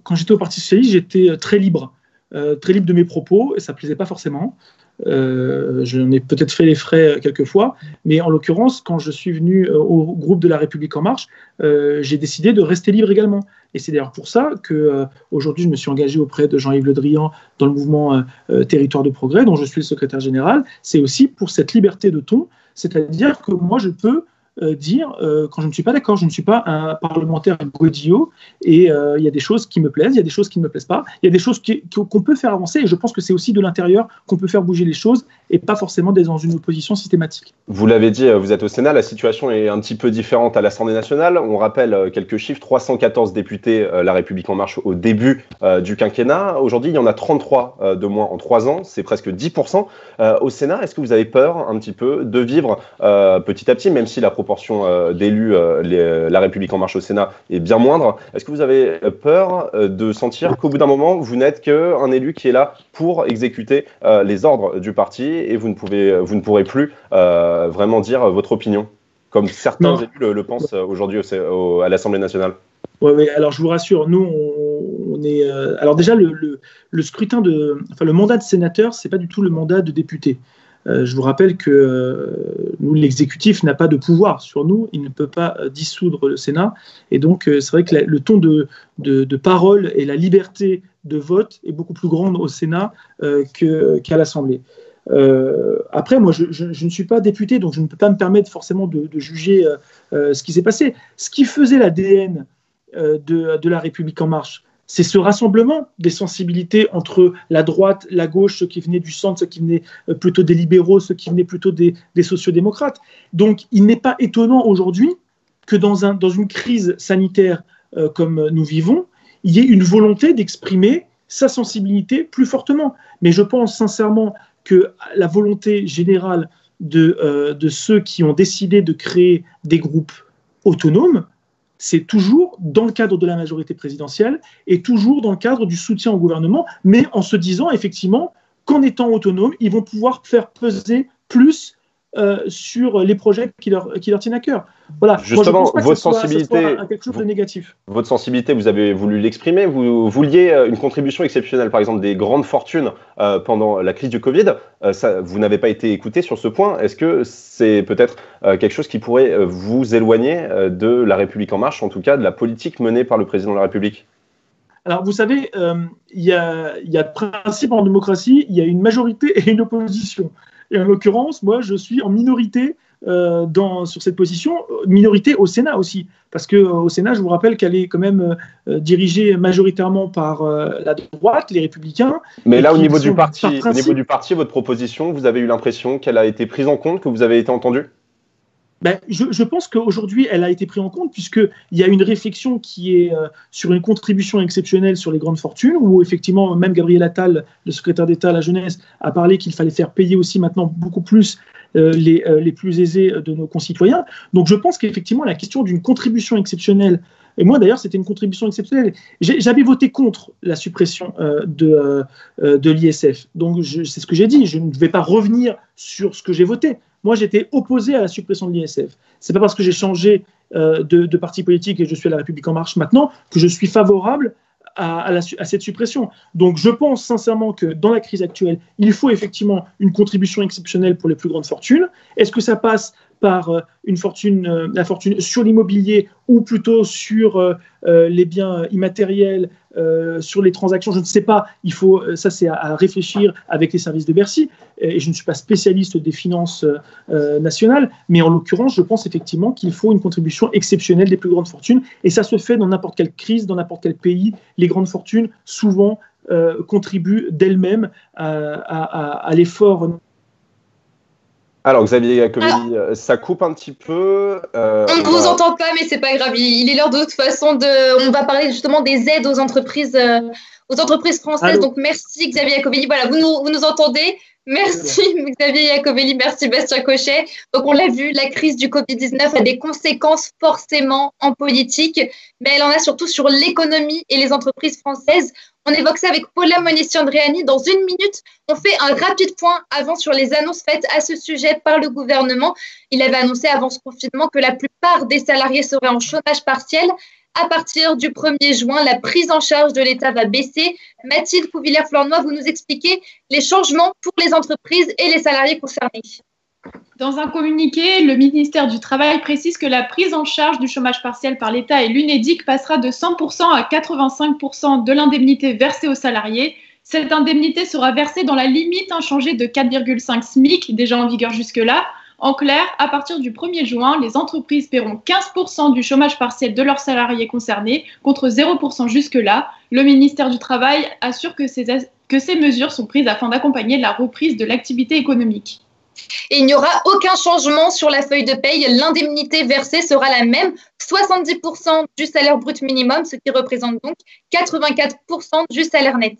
quand j'étais au Parti Socialiste, j'étais très libre de mes propos, et ça ne plaisait pas forcément. J'en ai peut-être fait les frais quelquefois, mais en l'occurrence, quand je suis venu au groupe de La République En Marche, j'ai décidé de rester libre également. Et c'est d'ailleurs pour ça qu'aujourd'hui, je me suis engagé auprès de Jean-Yves Le Drian dans le mouvement Territoire de Progrès, dont je suis le secrétaire général. C'est aussi pour cette liberté de ton, c'est-à-dire que moi, je peux dire quand je ne suis pas d'accord, je ne suis pas un parlementaire godillot, et il y a des choses qui me plaisent, il y a des choses qui ne me plaisent pas, il y a des choses qu'on peut faire avancer, et je pense que c'est aussi de l'intérieur qu'on peut faire bouger les choses, et pas forcément d'être dans une opposition systématique. Vous l'avez dit, vous êtes au Sénat, la situation est un petit peu différente à l'Assemblée nationale. On rappelle quelques chiffres, 314 députés La République En Marche au début du quinquennat. Aujourd'hui, il y en a 33 de moins en 3 ans, c'est presque 10%. Au Sénat, est-ce que vous avez peur un petit peu de vivre petit à petit, même si la proportion d'élus La République En Marche au Sénat est bien moindre, est-ce que vous avez peur de sentir qu'au bout d'un moment, vous n'êtes qu'un élu qui est là pour exécuter les ordres du parti et vous ne pourrez plus vraiment dire votre opinion, comme certains élus le pensent aujourd'hui à l'Assemblée nationale? Oui, alors je vous rassure, nous, on est... alors déjà, le scrutin le mandat de sénateur, c'est pas du tout le mandat de député. Je vous rappelle que nous, l'exécutif n'a pas de pouvoir sur nous, il ne peut pas dissoudre le Sénat, et donc c'est vrai que le ton de parole et la liberté de vote est beaucoup plus grande au Sénat qu'à l'Assemblée. Après, moi, je ne suis pas député, donc je ne peux pas me permettre forcément de juger ce qui s'est passé. Ce qui faisait l'ADN de La République En Marche, c'est ce rassemblement des sensibilités entre la droite, la gauche, ceux qui venaient du centre, ceux qui venaient plutôt des libéraux, ceux qui venaient plutôt des sociodémocrates. Donc, il n'est pas étonnant aujourd'hui que dans une crise sanitaire comme nous vivons, il y ait une volonté d'exprimer sa sensibilité plus fortement. Mais je pense sincèrement que la volonté générale de ceux qui ont décidé de créer des groupes autonomes, c'est toujours dans le cadre de la majorité présidentielle et toujours dans le cadre du soutien au gouvernement, mais en se disant effectivement qu'en étant autonomes, ils vont pouvoir faire peser plus sur les projets qui leur tiennent à cœur. Voilà. Justement, moi, votre sensibilité, quelque chose de négatif. Votre sensibilité, vous avez voulu l'exprimer. Vous vouliez une contribution exceptionnelle, par exemple des grandes fortunes pendant la crise du Covid. Vous n'avez pas été écouté sur ce point. Est-ce que c'est peut-être quelque chose qui pourrait vous éloigner de La République En Marche, en tout cas de la politique menée par le président de la République? Alors, vous savez, il y a principe en démocratie, il y a une majorité et une opposition. Et en l'occurrence, moi, je suis en minorité sur cette position, minorité au Sénat aussi. Parce qu'au Sénat, je vous rappelle qu'elle est quand même dirigée majoritairement par la droite, les Républicains. Mais là, au niveau du parti, votre proposition, vous avez eu l'impression qu'elle a été prise en compte, que vous avez été entendu ? Je pense qu'aujourd'hui, elle a été prise en compte puisqu'il y a une réflexion qui est sur une contribution exceptionnelle sur les grandes fortunes, où effectivement, même Gabriel Attal, le secrétaire d'État à la jeunesse, a parlé qu'il fallait faire payer aussi maintenant beaucoup plus les plus aisés de nos concitoyens. Donc je pense qu'effectivement, la question d'une contribution exceptionnelle, et moi d'ailleurs, c'était une contribution exceptionnelle, j'avais voté contre la suppression de l'ISF. Donc c'est ce que j'ai dit, je ne vais pas revenir sur ce que j'ai voté. Moi, j'étais opposé à la suppression de l'ISF. Ce n'est pas parce que j'ai changé de parti politique et je suis à La République En Marche maintenant que je suis favorable à cette suppression. Donc, je pense sincèrement que dans la crise actuelle, il faut effectivement une contribution exceptionnelle pour les plus grandes fortunes. Est-ce que ça passe par la fortune sur l'immobilier ou plutôt sur les biens immatériels, sur les transactions? Je ne sais pas. Ça, c'est à réfléchir avec les services de Bercy. Et je ne suis pas spécialiste des finances nationales, mais en l'occurrence, je pense effectivement qu'il faut une contribution exceptionnelle des plus grandes fortunes. Et ça se fait dans n'importe quelle crise, dans n'importe quel pays. Les grandes fortunes, souvent, contribuent d'elles-mêmes à l'effort. Alors, Xavier Iacovelli, ça coupe un petit peu. On ne vous entend pas, mais c'est pas grave. Il est l'heure de toute façon on va parler justement des aides aux entreprises françaises. Allô. Donc, merci Xavier Iacovelli. Voilà, vous nous entendez. Merci Xavier Iacovelli, merci Bastien Cochet. Donc, on l'a vu, la crise du Covid-19 a des conséquences forcément en politique, mais elle en a surtout sur l'économie et les entreprises françaises. On évoque ça avec Paula Monestier-Andréani. Dans une minute, on fait un rapide point avant sur les annonces faites à ce sujet par le gouvernement. Il avait annoncé avant ce confinement que la plupart des salariés seraient en chômage partiel. À partir du 1er juin, la prise en charge de l'État va baisser. Mathilde Couvillère-Flornoy, vous nous expliquez les changements pour les entreprises et les salariés concernés. Dans un communiqué, le ministère du Travail précise que la prise en charge du chômage partiel par l'État et l'UNEDIC passera de 100% à 85% de l'indemnité versée aux salariés. Cette indemnité sera versée dans la limite inchangée de 4,5 SMIC, déjà en vigueur jusque-là. En clair, à partir du 1er juin, les entreprises paieront 15% du chômage partiel de leurs salariés concernés, contre 0% jusque-là. Le ministère du Travail assure que ces mesures sont prises afin d'accompagner la reprise de l'activité économique. Et il n'y aura aucun changement sur la feuille de paye. L'indemnité versée sera la même, 70% du salaire brut minimum, ce qui représente donc 84% du salaire net.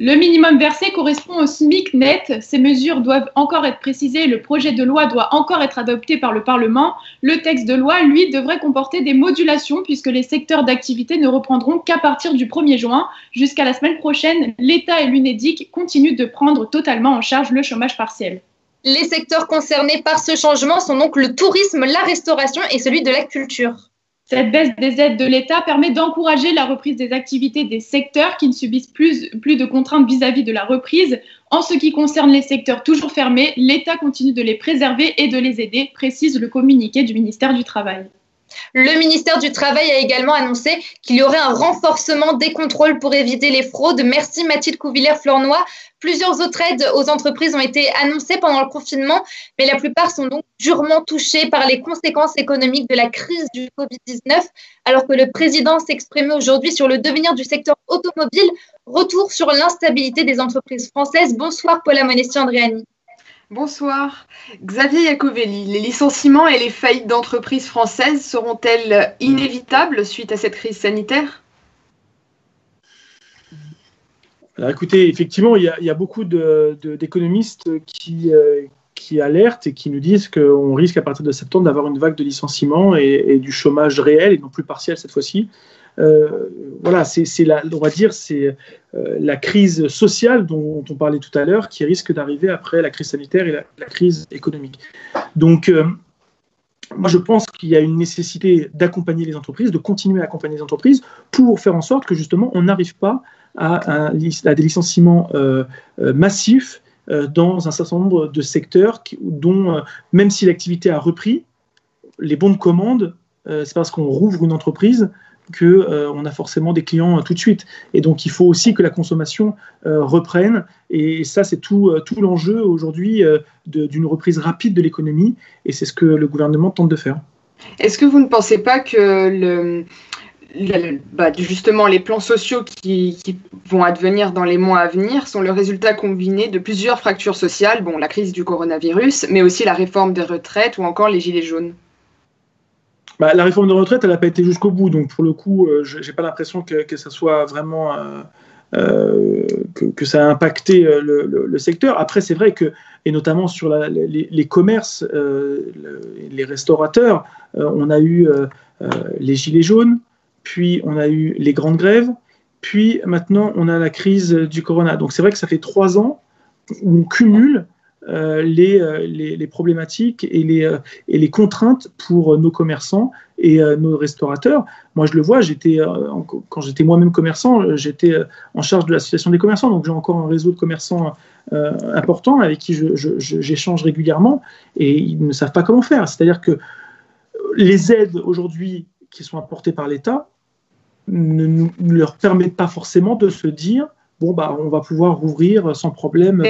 Le minimum versé correspond au SMIC net. Ces mesures doivent encore être précisées. Le projet de loi doit encore être adopté par le Parlement. Le texte de loi, lui, devrait comporter des modulations puisque les secteurs d'activité ne reprendront qu'à partir du 1er juin. Jusqu'à la semaine prochaine, l'État et l'UNEDIC continuent de prendre totalement en charge le chômage partiel. Les secteurs concernés par ce changement sont donc le tourisme, la restauration et celui de la culture. Cette baisse des aides de l'État permet d'encourager la reprise des activités des secteurs qui ne subissent plus de contraintes vis-à-vis de la reprise. En ce qui concerne les secteurs toujours fermés, l'État continue de les préserver et de les aider, précise le communiqué du ministère du Travail. Le ministère du Travail a également annoncé qu'il y aurait un renforcement des contrôles pour éviter les fraudes. Merci Mathilde Couvillère-Flornoy. Plusieurs autres aides aux entreprises ont été annoncées pendant le confinement, mais la plupart sont donc durement touchées par les conséquences économiques de la crise du Covid-19. Alors que le président s'exprimait aujourd'hui sur le devenir du secteur automobile, retour sur l'instabilité des entreprises françaises. Bonsoir Paula Monestier-Andréani. Bonsoir. Xavier Iacovelli, les licenciements et les faillites d'entreprises françaises seront-elles inévitables suite à cette crise sanitaire ? Alors écoutez, effectivement, il y a beaucoup d'économistes qui alertent et qui nous disent qu'on risque à partir de septembre d'avoir une vague de licenciements et du chômage réel et non plus partiel cette fois-ci. Voilà, c'est la crise sociale dont on parlait tout à l'heure qui risque d'arriver après la crise sanitaire et la crise économique. Donc, moi, je pense qu'il y a une nécessité d'accompagner les entreprises, de continuer à accompagner les entreprises pour faire en sorte que justement on n'arrive pas à des licenciements massifs dans un certain nombre de secteurs dont, même si l'activité a repris, les bons de commande, c'est parce qu'on rouvre une entreprise qu'on a forcément des clients tout de suite. Et donc, il faut aussi que la consommation reprenne. Et ça, c'est tout l'enjeu aujourd'hui d'une reprise rapide de l'économie. Et c'est ce que le gouvernement tente de faire. Est-ce que vous ne pensez pas que justement les plans sociaux qui vont advenir dans les mois à venir sont le résultat combiné de plusieurs fractures sociales, la crise du coronavirus, mais aussi la réforme des retraites ou encore les gilets jaunes? La réforme des retraites, elle n'a pas été jusqu'au bout, donc pour le coup, je n'ai pas l'impression que ça soit vraiment que ça a impacté le secteur. Après, c'est vrai que, et notamment sur les commerces, les restaurateurs, on a eu les gilets jaunes, puis on a eu les grandes grèves, puis maintenant on a la crise du corona. Donc c'est vrai que ça fait 3 ans où on cumule les problématiques et les contraintes pour nos commerçants et nos restaurateurs. Moi, je le vois, quand j'étais moi-même commerçant, j'étais en charge de l'association des commerçants, donc j'ai encore un réseau de commerçants important avec qui j'échange régulièrement, et ils ne savent pas comment faire. C'est-à-dire que les aides aujourd'hui qui sont apportées par l'État ne leur permettent pas forcément de se dire on va pouvoir rouvrir sans problème.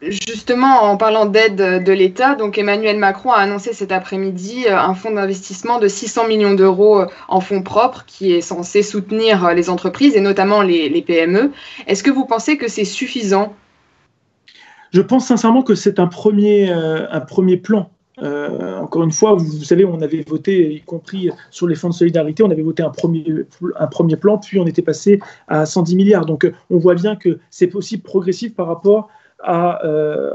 Justement, en parlant d'aide de l'État, donc Emmanuel Macron a annoncé cet après-midi un fonds d'investissement de 600 millions d'euros en fonds propres qui est censé soutenir les entreprises et notamment les PME. Est-ce que vous pensez que c'est suffisant? Je pense sincèrement que c'est un premier plan. Encore une fois, vous savez, on avait voté, y compris sur les fonds de solidarité, on avait voté un premier plan, puis on était passé à 110 milliards. Donc on voit bien que c'est aussi progressif par rapport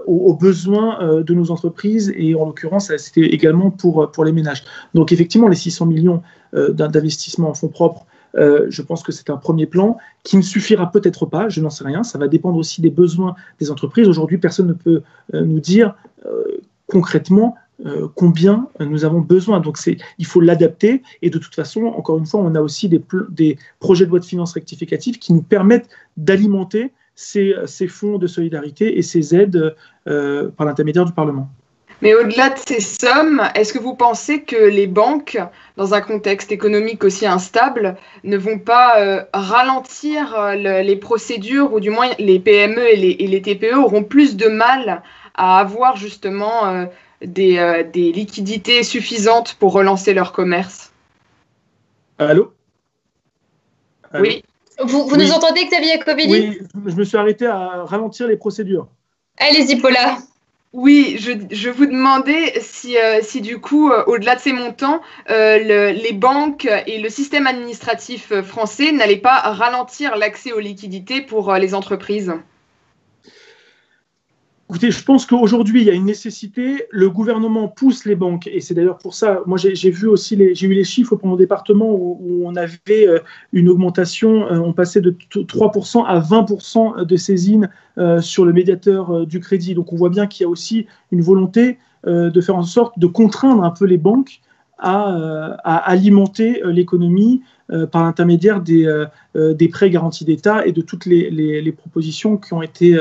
aux besoins de nos entreprises, et en l'occurrence, c'était également pour les ménages. Donc effectivement, les 600 millions d'investissement en fonds propres, je pense que c'est un premier plan qui ne suffira peut-être pas, je n'en sais rien, ça va dépendre aussi des besoins des entreprises. Aujourd'hui, personne ne peut nous dire concrètement combien nous avons besoin. Donc il faut l'adapter, et de toute façon, encore une fois, on a aussi des projets de loi de finances rectificatifs qui nous permettent d'alimenter ces fonds de solidarité et ces aides par l'intermédiaire du Parlement. Mais au-delà de ces sommes, est-ce que vous pensez que les banques, dans un contexte économique aussi instable, ne vont pas ralentir les procédures, ou du moins les PME et les TPE auront plus de mal à avoir justement des liquidités suffisantes pour relancer leur commerce? Allô? Oui. Vous nous entendez, Xavier Iacovelli? Oui, je me suis arrêté à ralentir les procédures. Allez-y, Paula. Oui, je vous demandais si du coup, au-delà de ces montants, les banques et le système administratif français n'allaient pas ralentir l'accès aux liquidités pour les entreprises. Écoutez, je pense qu'aujourd'hui, il y a une nécessité. Le gouvernement pousse les banques, et c'est d'ailleurs pour ça. Moi, j'ai vu aussi j'ai eu les chiffres pour mon département où on avait une augmentation. On passait de 3% à 20% de saisines sur le médiateur du crédit. Donc, on voit bien qu'il y a aussi une volonté de faire en sorte de contraindre un peu les banques à alimenter l'économie par l'intermédiaire des prêts garantis d'État et de toutes les propositions qui ont été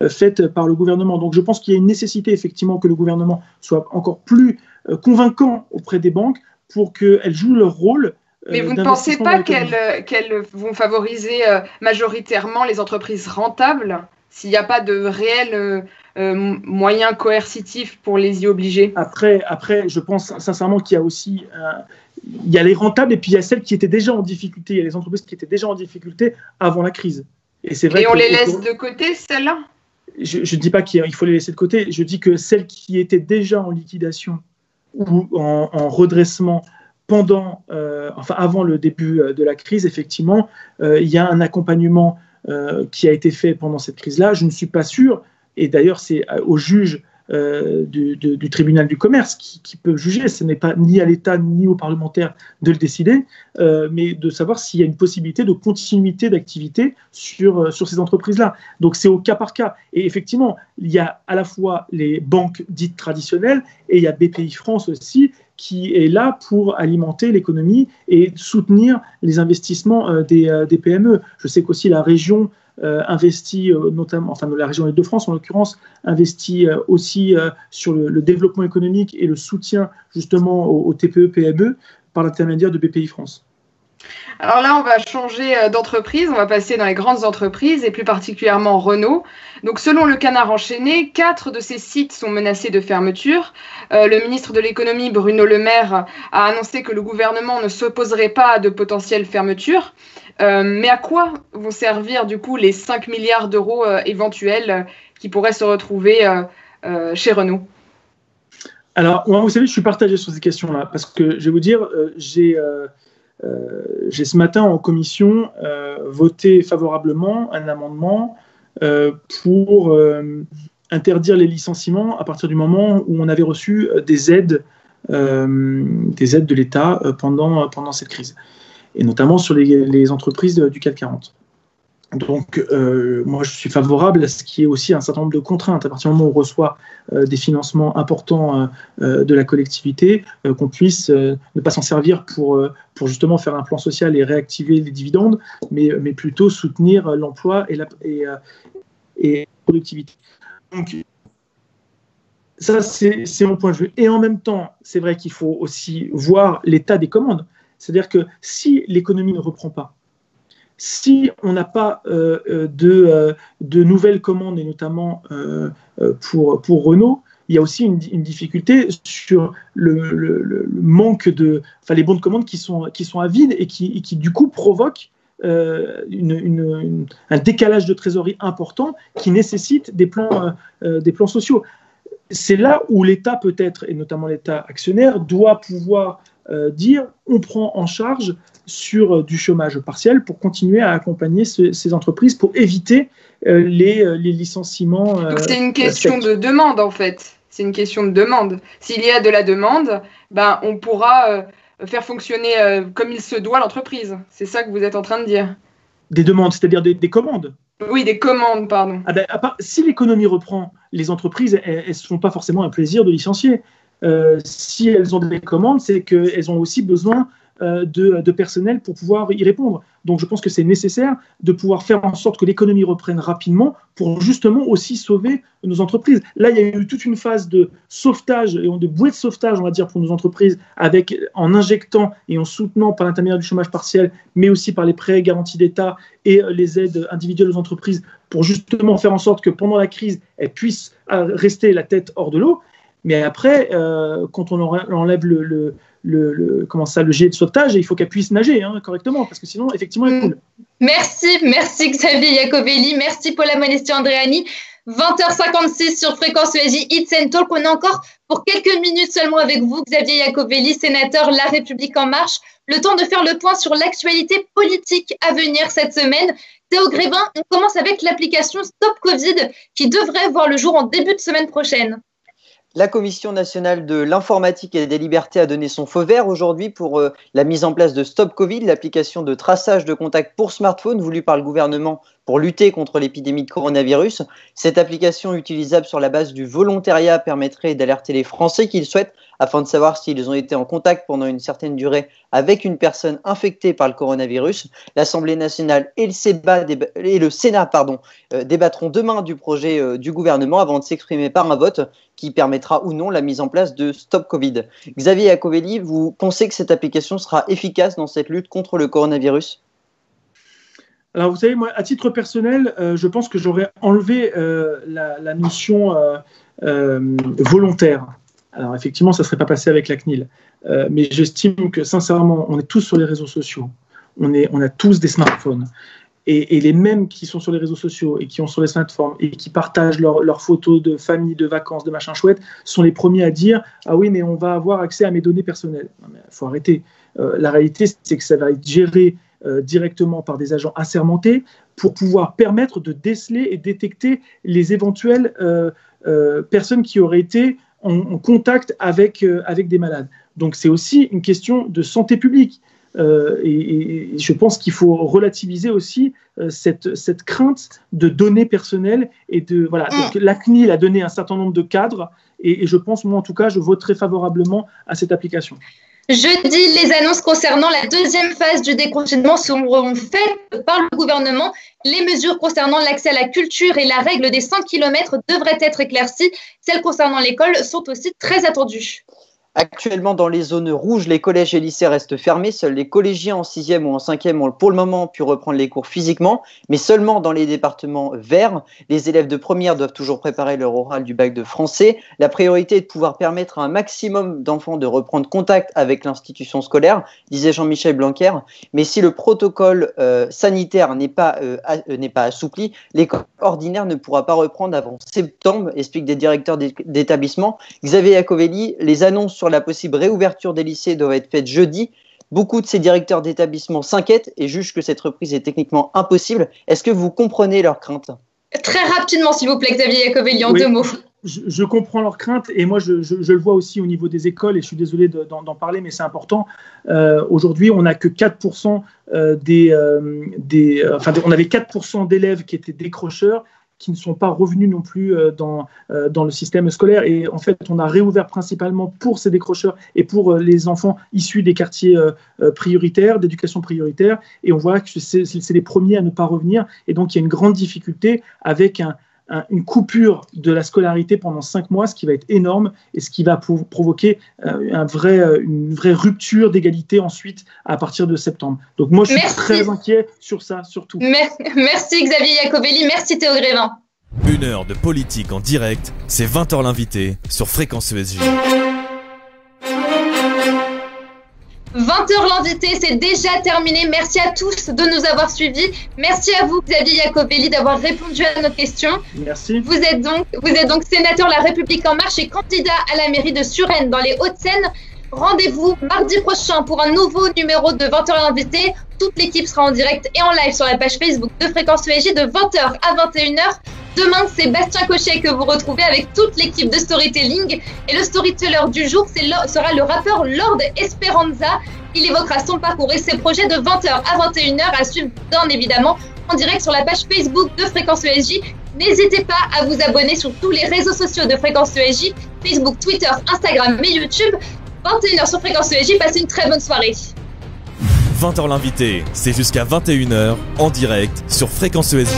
faites par le gouvernement. Donc je pense qu'il y a une nécessité effectivement que le gouvernement soit encore plus convaincant auprès des banques pour qu'elles jouent leur rôle. Mais vous ne pensez pas qu'elles vont favoriser majoritairement les entreprises rentables s'il n'y a pas de réels moyens coercitifs pour les y obliger? Après, je pense sincèrement qu'il y a aussi il y a les rentables, et puis il y a celles qui étaient déjà en difficulté. Il y a les entreprises qui étaient déjà en difficulté avant la crise. Et c'est vrai. Et on les laisse de côté, celles-là? Je ne dis pas qu'il faut les laisser de côté. Je dis que celles qui étaient déjà en liquidation ou en redressement avant le début de la crise, effectivement, il y a un accompagnement qui a été fait pendant cette crise-là. Je ne suis pas sûr, et d'ailleurs c'est au juge du tribunal du commerce qui peut juger. Ce n'est pas ni à l'État ni aux parlementaires de le décider, mais de savoir s'il y a une possibilité de continuité d'activité sur ces entreprises-là. Donc c'est au cas par cas. Et effectivement, il y a à la fois les banques dites traditionnelles, et il y a BPI France aussi, qui est là pour alimenter l'économie et soutenir les investissements des PME. Je sais qu'aussi la région investit notamment, enfin la région Île-de-France en l'occurrence, investit aussi sur le développement économique et le soutien justement aux TPE-PME par l'intermédiaire de BPI France. Alors là, on va changer d'entreprise, on va passer dans les grandes entreprises et plus particulièrement Renault. Donc selon le Canard enchaîné, 4 de ces sites sont menacés de fermeture. Le ministre de l'économie, Bruno Le Maire, a annoncé que le gouvernement ne s'opposerait pas à de potentielles fermetures. Mais à quoi vont servir du coup les 5 milliards d'euros éventuels qui pourraient se retrouver chez Renault? Alors, moi, vous savez, je suis partagé sur ces questions-là parce que je vais vous dire, j'ai ce matin en commission voté favorablement un amendement pour interdire les licenciements à partir du moment où on avait reçu des aides de l'État pendant cette crise, et notamment sur les entreprises du CAC 40. Donc, moi, je suis favorable à ce qu'il y ait aussi un certain nombre de contraintes. À partir du moment où on reçoit des financements importants de la collectivité, qu'on puisse ne pas s'en servir pour justement faire un plan social et réactiver les dividendes, mais plutôt soutenir l'emploi et la productivité. Donc, ça, c'est mon point de vue. Et en même temps, c'est vrai qu'il faut aussi voir l'état des commandes. C'est-à-dire que si l'économie ne reprend pas, si on n'a pas de nouvelles commandes, et notamment pour Renault, il y a aussi une difficulté sur le manque les bons de commande qui sont à vide et qui du coup provoquent un décalage de trésorerie important qui nécessite des plans sociaux. C'est là où l'État peut-être, et notamment l'État actionnaire, doit pouvoir dire on prend en charge sur du chômage partiel pour continuer à accompagner ces entreprises pour éviter les licenciements. Donc c'est une question de demande en fait. C'est une question de demande. S'il y a de la demande, on pourra faire fonctionner comme il se doit l'entreprise. C'est ça que vous êtes en train de dire. Des demandes, c'est-à-dire des commandes. Oui, des commandes, pardon. Si l'économie reprend, les entreprises, elles ne se font pas forcément un plaisir de licencier. Si elles ont des commandes, c'est qu'elles ont aussi besoin de personnel pour pouvoir y répondre. Donc je pense que c'est nécessaire de pouvoir faire en sorte que l'économie reprenne rapidement pour justement aussi sauver nos entreprises. Là, il y a eu toute une phase de sauvetage, de bouée de sauvetage, on va dire, pour nos entreprises, en injectant et en soutenant par l'intermédiaire du chômage partiel, mais aussi par les prêts garantis d'État et les aides individuelles aux entreprises, pour justement faire en sorte que pendant la crise, elles puissent rester la tête hors de l'eau. Mais après, quand on enlève le gilet de sauvetage, il faut qu'elle puisse nager correctement, parce que sinon, effectivement, elle coule. Merci Xavier Iacovelli, merci Paula Monesti-Andréani. 20h56 sur Fréquence ESJ Hits and Talk. On est encore pour quelques minutes seulement avec vous, Xavier Iacovelli, sénateur La République En Marche. Le temps de faire le point sur l'actualité politique à venir cette semaine. Théo Grévin, on commence avec l'application Stop Covid qui devrait voir le jour en début de semaine prochaine. La Commission nationale de l'informatique et des libertés a donné son feu vert aujourd'hui pour la mise en place de Stop Covid, l'application de traçage de contacts pour smartphone voulue par le gouvernement pour lutter contre l'épidémie de coronavirus. Cette application utilisable sur la base du volontariat permettrait d'alerter les Français qui le souhaitent afin de savoir s'ils ont été en contact pendant une certaine durée avec une personne infectée par le coronavirus. L'Assemblée nationale et le Sénat débattront demain du projet du gouvernement avant de s'exprimer par un vote qui permettra ou non la mise en place de Stop Covid. Xavier Iacovelli, vous pensez que cette application sera efficace dans cette lutte contre le coronavirus ? Alors, vous savez, moi, à titre personnel, je pense que j'aurais enlevé la notion volontaire. Alors, effectivement, ça ne serait pas passé avec la CNIL. Mais j'estime que, sincèrement, on est tous sur les réseaux sociaux. On a tous des smartphones. Et les mêmes qui sont sur les réseaux sociaux et qui ont sur les smartphones et qui partagent leurs photos de famille, de vacances, de machin chouette, sont les premiers à dire « Ah oui, mais on va avoir accès à mes données personnelles. » Il faut arrêter. La réalité, c'est que ça va être géré directement par des agents assermentés pour pouvoir permettre de déceler et détecter les éventuelles personnes qui auraient été en contact avec des malades. Donc c'est aussi une question de santé publique. Et je pense qu'il faut relativiser aussi cette crainte de données personnelles et de voilà. Donc la CNIL a donné un certain nombre de cadres et je pense, moi en tout cas, je voterai favorablement à cette application. Jeudi, les annonces concernant la deuxième phase du déconfinement seront faites par le gouvernement. Les mesures concernant l'accès à la culture et la règle des 100 km devraient être éclaircies. Celles concernant l'école sont aussi très attendues. Actuellement, dans les zones rouges, les collèges et lycées restent fermés. Seuls les collégiens en 6e ou en 5e ont pour le moment pu reprendre les cours physiquement, mais seulement dans les départements verts. Les élèves de première doivent toujours préparer leur oral du bac de français. La priorité est de pouvoir permettre à un maximum d'enfants de reprendre contact avec l'institution scolaire, disait Jean-Michel Blanquer. Mais si le protocole sanitaire n'est pas assoupli, l'école ordinaire ne pourra pas reprendre avant septembre, expliquent des directeurs d'établissement. Xavier Iacovelli, les annonces sur la possible réouverture des lycées doivent être faites jeudi. Beaucoup de ces directeurs d'établissement s'inquiètent et jugent que cette reprise est techniquement impossible. Est-ce que vous comprenez leurs craintes ? Très rapidement, s'il vous plaît, Xavier Iacovelli, en Oui. 2 mots. Je comprends leurs craintes et moi je le vois aussi au niveau des écoles et je suis désolé d'en parler mais c'est important. Aujourd'hui on n'a que 4% on avait 4% d'élèves qui étaient décrocheurs qui ne sont pas revenus non plus dans le système scolaire et en fait on a réouvert principalement pour ces décrocheurs et pour les enfants issus des quartiers prioritaires, d'éducation prioritaire et on voit que c'est les premiers à ne pas revenir et donc il y a une grande difficulté avec une coupure de la scolarité pendant 5 mois, ce qui va être énorme et ce qui va provoquer une vraie rupture d'égalité ensuite à partir de septembre. Donc moi, je suis très inquiet sur ça, surtout. Merci Xavier Iacovelli, merci Théo Grévin. 1 heure de politique en direct, c'est 20h l'invité sur Fréquence ESJ. 20h l'invité, c'est déjà terminé. Merci à tous de nous avoir suivis. Merci à vous, Xavier Iacovelli, d'avoir répondu à nos questions. Merci. Vous êtes donc sénateur La République En Marche et candidat à la mairie de Suresnes dans les Hauts-de-Seine. Rendez-vous mardi prochain pour un nouveau numéro de 20h l'invité. Toute l'équipe sera en direct et en live sur la page Facebook de Fréquence ESJ de 20h à 21h. Demain, c'est Bastien Cochet que vous retrouvez avec toute l'équipe de Storytelling. Et le storyteller du jour sera le rappeur Lord Esperanza. Il évoquera son parcours et ses projets de 20h à 21h à suivre bien évidemment en direct sur la page Facebook de Fréquence ESJ. N'hésitez pas à vous abonner sur tous les réseaux sociaux de Fréquence ESJ, Facebook, Twitter, Instagram et YouTube. 21h sur Fréquence ESJ, passez une très bonne soirée. 20h l'invité, c'est jusqu'à 21h en direct sur Fréquence ESJ.